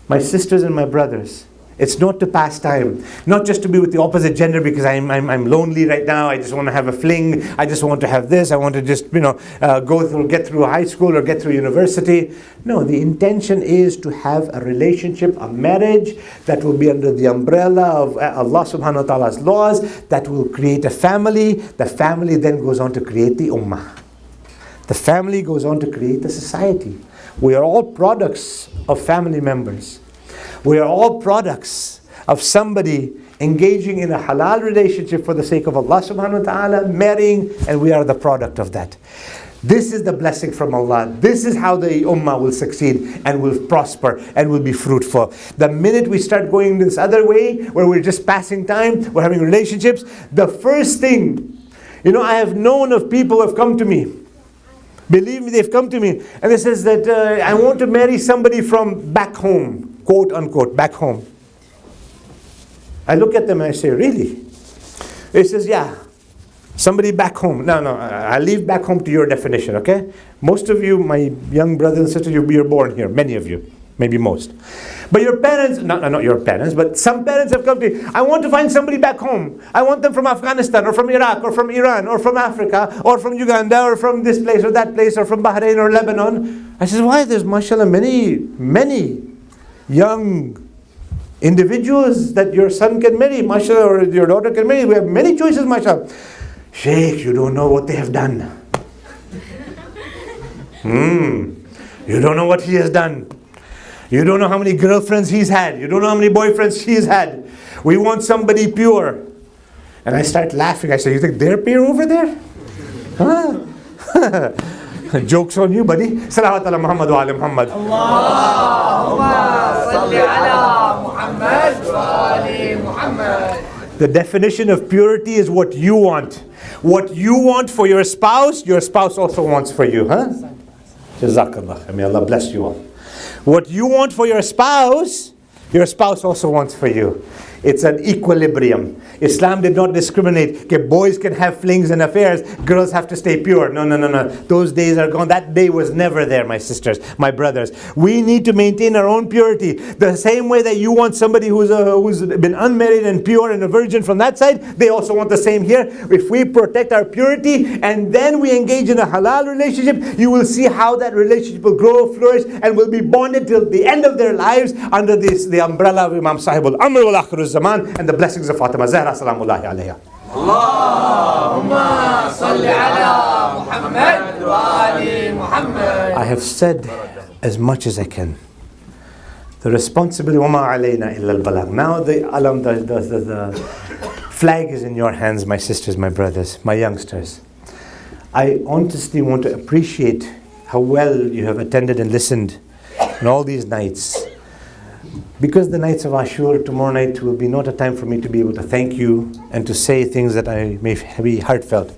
My sisters and my brothers, it's not to pass time. Not just to be with the opposite gender because I'm lonely right now. I just want to have a fling. I just want to have this. I want to just, get through high school or get through university. No, the intention is to have a relationship, a marriage that will be under the umbrella of Allah subhanahu wa ta'ala's laws, that will create a family. The family then goes on to create the ummah. The family goes on to create a society. We are all products of family members. We are all products of somebody engaging in a halal relationship for the sake of Allah subhanahu wa ta'ala, marrying, and we are the product of that. This is the blessing from Allah. This is how the ummah will succeed and will prosper and will be fruitful. The minute we start going this other way, where we're just passing time, we're having relationships, the first thing, I have known of people who have come to me. Believe me, they've come to me and they says that I want to marry somebody from back home, quote unquote, back home. I look at them and I say, really? He says, yeah, somebody back home. No, I'll leave back home to your definition, okay? Most of you, my young brothers and sisters, you're born here, many of you, maybe most. But your parents, not your parents, but some parents have come to you. I want to find somebody back home. I want them from Afghanistan or from Iraq or from Iran or from Africa or from Uganda or from this place or that place or from Bahrain or Lebanon. I says, why? There's mashallah many young individuals that your son can marry, mashallah, or your daughter can marry. We have many choices, mashallah. Sheikh, you don't know what they have done. You don't know what he has done. You don't know how many girlfriends he's had. You don't know how many boyfriends she's had. We want somebody pure. And I start laughing. I say, you think they're pure over there? Huh? Joke's on you, buddy. Salawat ala Muhammad wa ala Muhammad. Allahumma salli ala Muhammad wa ali Muhammad. The definition of purity is what you want. What you want for your spouse also wants for you. Huh? Jazakallah. May Allah bless you all. What you want for your spouse also wants for you. It's an equilibrium. Islam did not discriminate. Okay, boys can have flings and affairs, girls have to stay pure. No. Those days are gone. That day was never there, my sisters, my brothers. We need to maintain our own purity. The same way that you want somebody who's been unmarried and pure and a virgin from that side, they also want the same here. If we protect our purity and then we engage in a halal relationship, you will see how that relationship will grow, flourish, and will be bonded till the end of their lives under the umbrella of Imam Sahib al-Amr wal-Akhir Zaman and the blessings of Fatima Zahra salamullahi alayha. Allahumma salli ala Muhammad wa ali Muhammad. I have said as much as I can. The responsibility, وَمَا عَلَيْنَا إِلَّا الْبَلَاغُ. Now the flag is in your hands, my sisters, my brothers, my youngsters. I honestly want to appreciate how well you have attended and listened on all these nights. Because the nights of Ashur, tomorrow night will be not a time for me to be able to thank you and to say things that I may be heartfelt.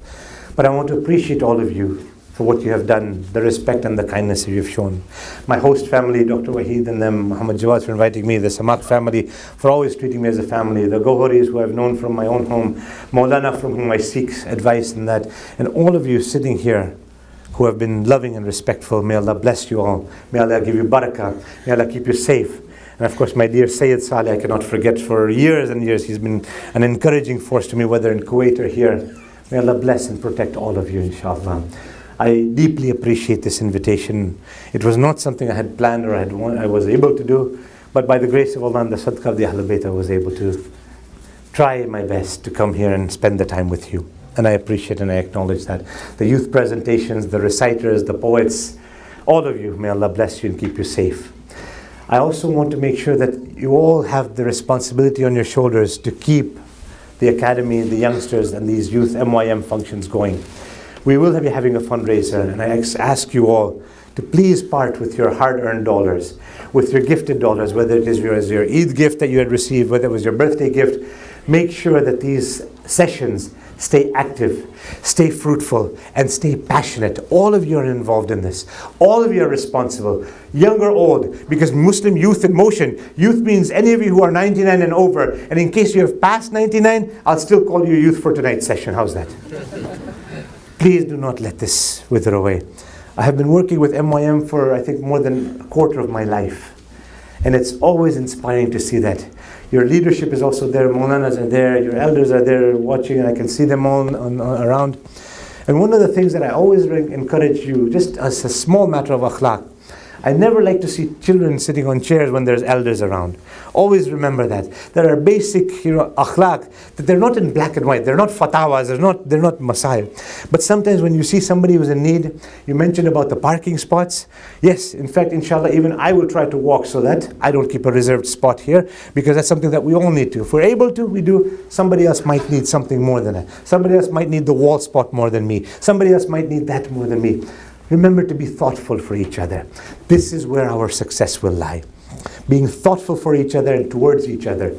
But I want to appreciate all of you for what you have done, the respect and the kindness that you have shown. My host family, Dr. Waheed and them, Muhammad Jawad for inviting me, the Samat family for always treating me as a family, the Gohoris who I've known from my own home, Maulana from whom I seek advice in that, and all of you sitting here who have been loving and respectful. May Allah bless you all. May Allah give you barakah. May Allah keep you safe. And of course, my dear Sayyid Saleh, I cannot forget, for years and years, he's been an encouraging force to me, whether in Kuwait or here. May Allah bless and protect all of you, inshallah. I deeply appreciate this invitation. It was not something I had planned or I was able to do, but by the grace of Allah and the sadaqah of the Ahlul Bayt, I was able to try my best to come here and spend the time with you. And I appreciate and I acknowledge that. The youth presentations, the reciters, the poets, all of you, may Allah bless you and keep you safe. I also want to make sure that you all have the responsibility on your shoulders to keep the academy, the youngsters, and these youth MYM functions going. We will be having a fundraiser, and I ask you all to please part with your hard-earned dollars, with your gifted dollars, whether it is your Eid gift that you had received, whether it was your birthday gift. Make sure that these sessions stay active, stay fruitful, and stay passionate. All of you are involved in this. All of you are responsible, young or old, because Muslim Youth in Motion. Youth means any of you who are 99 and over. And in case you have passed 99, I'll still call you youth for tonight's session. How's that? Please do not let this wither away. I have been working with MYM for, I think, more than a quarter of my life. And it's always inspiring to see that. Your leadership is also there, Maulanas are there, your elders are there watching, and I can see them all around. And one of the things that I always encourage you, just as a small matter of akhlaq, I never like to see children sitting on chairs when there's elders around. Always remember that. There are basic, akhlaq, that they're not in black and white. They're not fatawas, they're not masail. But sometimes when you see somebody who's in need, you mentioned about the parking spots. Yes, in fact, inshallah, even I will try to walk so that I don't keep a reserved spot here, because that's something that we all need to. If we're able to, we do. Somebody else might need something more than that. Somebody else might need the wall spot more than me. Somebody else might need that more than me. Remember to be thoughtful for each other. This is where our success will lie. Being thoughtful for each other and towards each other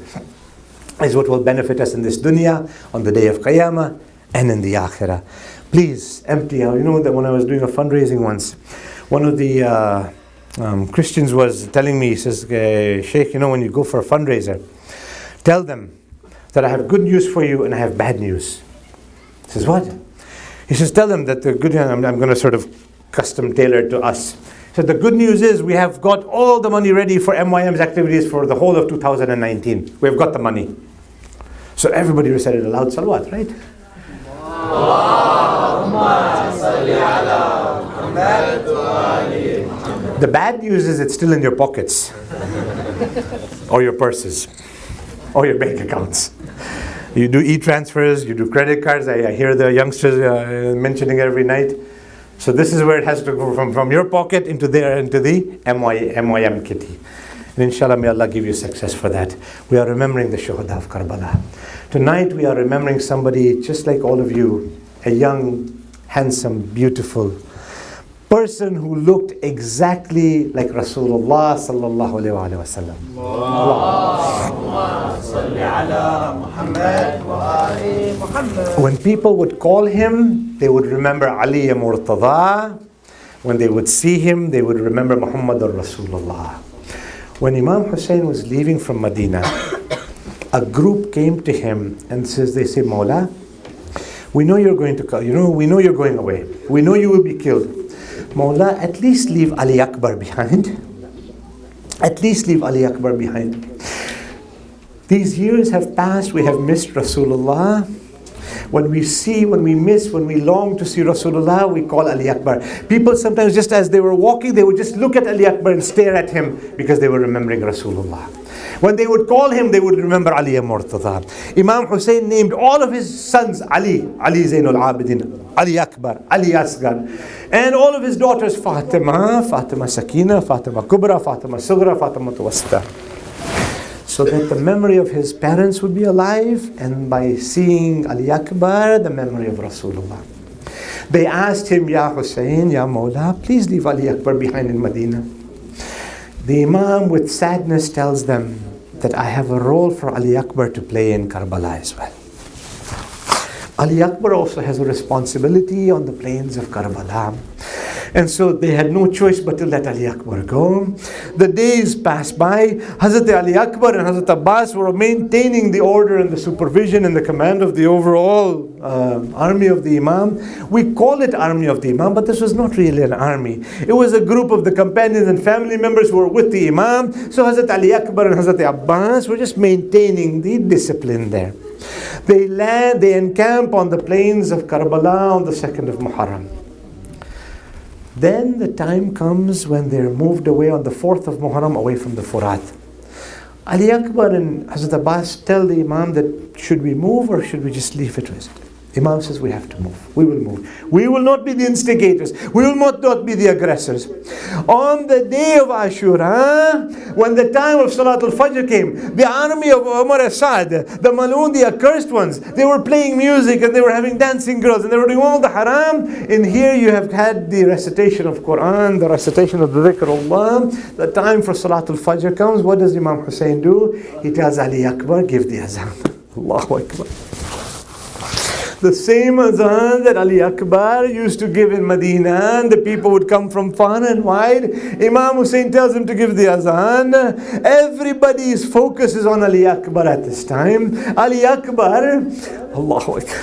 is what will benefit us in this dunya, on the day of Qiyamah, and in the Akhirah. Please empty out. You know that when I was doing a fundraising once, one of the Christians was telling me, he says, Sheikh, when you go for a fundraiser, tell them that I have good news for you and I have bad news. He says, what? He says, tell them that the good news, I'm going to sort of custom tailor it to us. So the good news is we have got all the money ready for MYM's activities for the whole of 2019. We've got the money. So everybody recited aloud salawat, right? The bad news is it's still in your pockets, or your purses, or your bank accounts. You do e-transfers, you do credit cards. I hear the youngsters mentioning it every night. So this is where it has to go from your pocket into the MYM kitty. And inshallah, may Allah give you success for that. We are remembering the Shuhada of Karbala. Tonight we are remembering somebody just like all of you, a young, handsome, beautiful person who looked exactly like Rasulullah sallallahu alayhi wa sallam. When people would call him, they would remember Ali Murtada. When they would see him, they would remember Muhammad Rasulullah. When Imam Hussein was leaving from Medina, a group came to him and they say, Mawla, we know you're going to, we know you're going away. We know you will be killed. Mawla, at least leave Ali Akbar behind. At least leave Ali Akbar behind. These years have passed, we have missed Rasulullah. When we miss, when we long to see Rasulullah, we call Ali Akbar. People sometimes just as they were walking, they would just look at Ali Akbar and stare at him because they were remembering Rasulullah. When they would call him, they would remember Ali Murtada. Imam Hussein named all of his sons Ali Zainul Abidin, Ali Akbar, Ali Asgar, and all of his daughters Fatima Sakina, Fatima Kubra, Fatima Sughra, Fatima Tawasta. So that the memory of his parents would be alive, and by seeing Ali Akbar, the memory of Rasulullah. They asked him, Ya Hussein, Ya Mawla, please leave Ali Akbar behind in Medina. The Imam with sadness tells them that I have a role for Ali Akbar to play in Karbala as well. Ali Akbar also has a responsibility on the plains of Karbala. And so they had no choice but to let Ali Akbar go. The days passed by. Hazrat Ali Akbar and Hazrat Abbas were maintaining the order and the supervision and the command of the overall army of the Imam. We call it army of the Imam, but this was not really an army. It was a group of the companions and family members who were with the Imam. So Hazrat Ali Akbar and Hazrat Abbas were just maintaining the discipline there. They encamp on the plains of Karbala on the 2nd of Muharram. Then the time comes when they're moved away on the 4th of Muharram away from the Furat. Ali Akbar and Hazrat Abbas tell the Imam that should we move or should we just leave it with it? Imam says we have to move. We will move. We will not be the instigators. We will not be the aggressors. On the day of Ashura, when the time of Salatul Fajr came, the army of Umar Asad, the Maloon, the accursed ones, they were playing music and they were having dancing girls and they were doing all the haram. In here you have had the recitation of Quran, the recitation of the dhikr of Allah. The time for Salatul Fajr comes. What does Imam Hussein do? He tells Ali Akbar, give the azan. Allahu Akbar. The same azan that Ali Akbar used to give in Medina, and the people would come from far and wide. Imam Hussein tells him to give the azan. Everybody's focus is on Ali Akbar at this time. Ali Akbar, Allahu Akbar.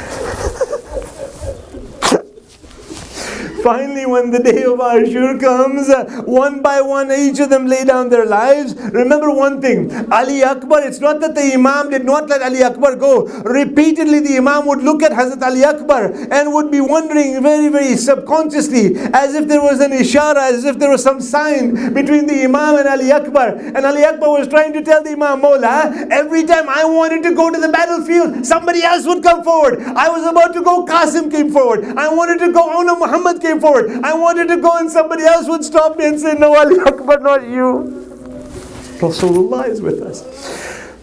Finally, when the day of Ashur comes, one by one, each of them lay down their lives. Remember one thing, Ali Akbar, it's not that the Imam did not let Ali Akbar go. Repeatedly, the Imam would look at Hazrat Ali Akbar and would be wondering very, very subconsciously, as if there was an ishara, as if there was some sign between the Imam and Ali Akbar. And Ali Akbar was trying to tell the Imam, Mawla, every time I wanted to go to the battlefield, somebody else would come forward. I was about to go, Qasim came forward. I wanted to go, Muhammad came forward. I wanted to go and somebody else would stop me and say, no, Ali Akbar, not you. Rasulullah is with us.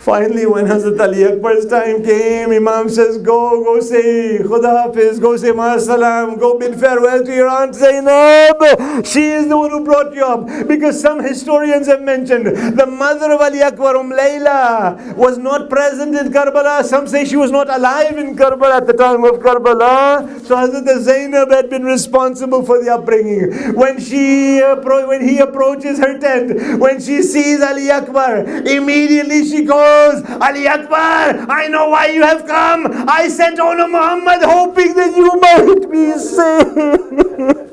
Finally, when Hazrat Ali Akbar's time came, Imam says, go say Khuda Hafiz, go say Ma Salam, go bid farewell to your Aunt Zainab. She is the one who brought you up. Because some historians have mentioned the mother of Ali Akbar, Layla, was not present in Karbala. Some say she was not alive in Karbala at the time of Karbala. So Hazrat Zainab had been responsible for the upbringing. When he approaches her tent, when she sees Ali Akbar, immediately she goes, Ali Akbar, I know why you have come. I sent on Muhammad hoping that you might be saved.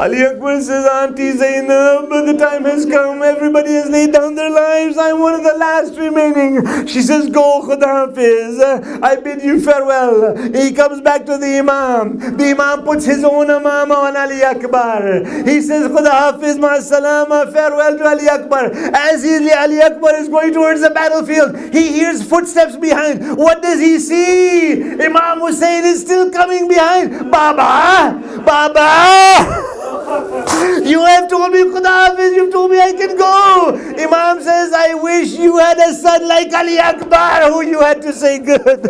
Ali Akbar says, Auntie Zainab, the time has come. Everybody has laid down their lives. I'm one of the last remaining. She says, go, Khuda Hafiz. I bid you farewell. He comes back to the Imam. The Imam puts his own Imam on Ali Akbar. He says, Khuda Hafiz, ma salama, farewell to Ali Akbar. As Ali Akbar is going towards the battlefield, he hears footsteps behind. What does he see? Imam Hussein is still coming behind. Baba! You have told me, Khuda Hafiz, you've told me I can go. Imam says, I wish you had a son like Ali Akbar who you had to say good.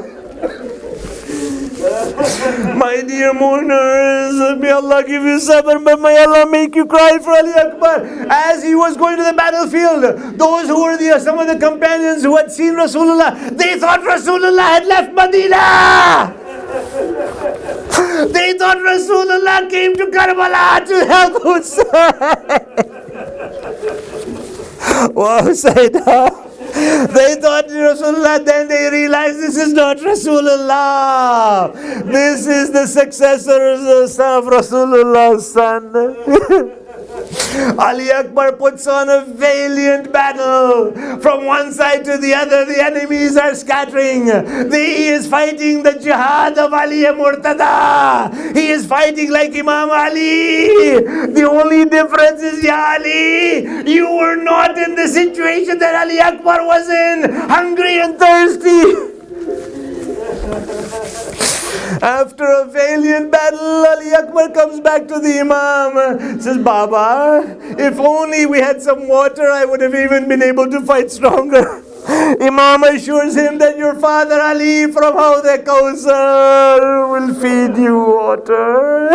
My dear mourners, may Allah give you sabr, but may Allah make you cry for Ali Akbar. As he was going to the battlefield, those who were some of the companions who had seen Rasulullah, they thought Rasulullah had left Medina. They thought Rasulullah came to Karbala to help Hussein. Wow, Sayyidah. They thought Rasulullah, then they realized this is not Rasulullah. This is the successor of Rasulullah's son. Ali Akbar puts on a valiant battle. From one side to the other, the enemies are scattering. He is fighting the jihad of Ali Murtada. He is fighting like Imam Ali. The only difference is, Ya Ali, you were not in the situation that Ali Akbar was in, hungry and thirsty. After a valiant battle, Ali Akbar comes back to the Imam, says, Baba, if only we had some water, I would have even been able to fight stronger. Imam assures him that your father Ali from Hawd Kausar will feed you water.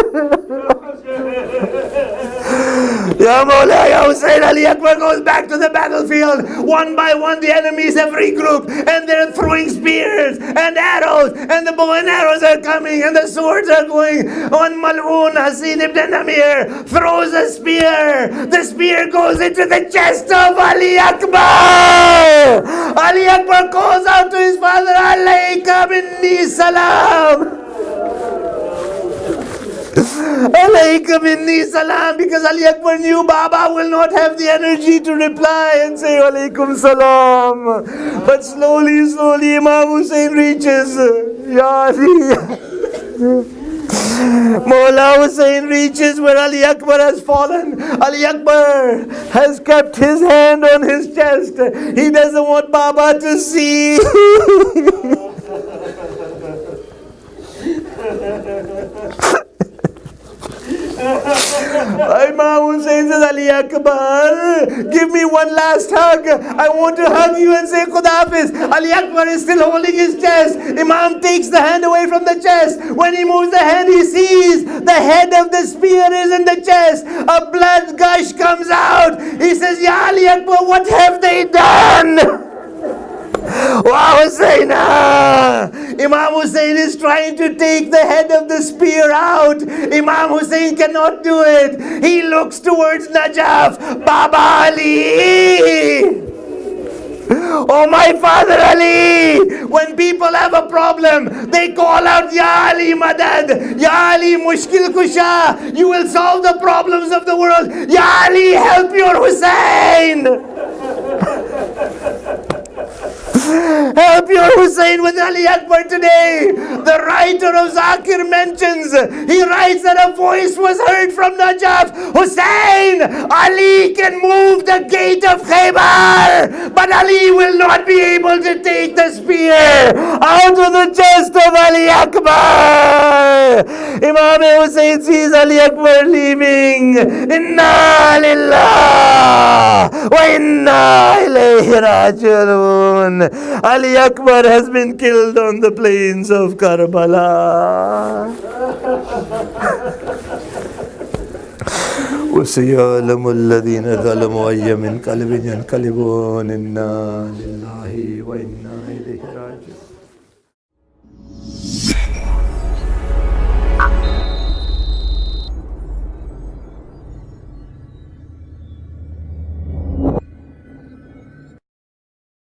Ya Mawla, Ya Hussein, Ali Akbar goes back to the battlefield. One by one, the enemies have regrouped, and they're throwing spears and arrows, and the bow and arrows are coming, and the swords are going. On Mal'oon, Hasin ibn Namir throws a spear. The spear goes into the chest of Ali Akbar. Ali Akbar calls out to his father, Alayka minni salam. Alayka minni salam, because Ali Akbar knew Baba will not have the energy to reply and say Alaykum salam. But slowly, Imam Hussein reaches, Ya Ali. Mawla Hussain reaches where Ali Akbar has fallen. Ali Akbar has kept his hand on his chest. He doesn't want Baba to see. Imam Hussain says, Ali Akbar, give me one last hug. I want to hug you and say Khuda Hafiz. Ali Akbar is still holding his chest. Imam takes the hand away from the chest. When he moves the hand, he sees the head of the spear is in the chest. A blood gush comes out. He says, Ya Ali Akbar, what have they done? Wow, Hussain! Imam Hussain is trying to take the head of the spear out. Imam Hussain cannot do it. He looks towards Najaf. Baba Ali! Oh, my father Ali! When people have a problem, they call out, Ya Ali Madad! Ya Ali Mushkil Kusha! You will solve the problems of the world. Ya Ali, help your Hussain! Help your Hussain with Ali Akbar today. The writer of Zakir mentions, he writes that a voice was heard from Najaf. Hussain, Ali can move the gate of Khaybar, but Ali will not be able to take the spear out of the chest of Ali Akbar. Imam Hussain sees Ali Akbar leaving. Inna lillah wa inna ilayhi raji'un. Ali Akbar has been killed on the plains of Karbala. وسيعلم الذين ظلموا أي منقلب ينقلبون إنا لله وإنا إليه راجعون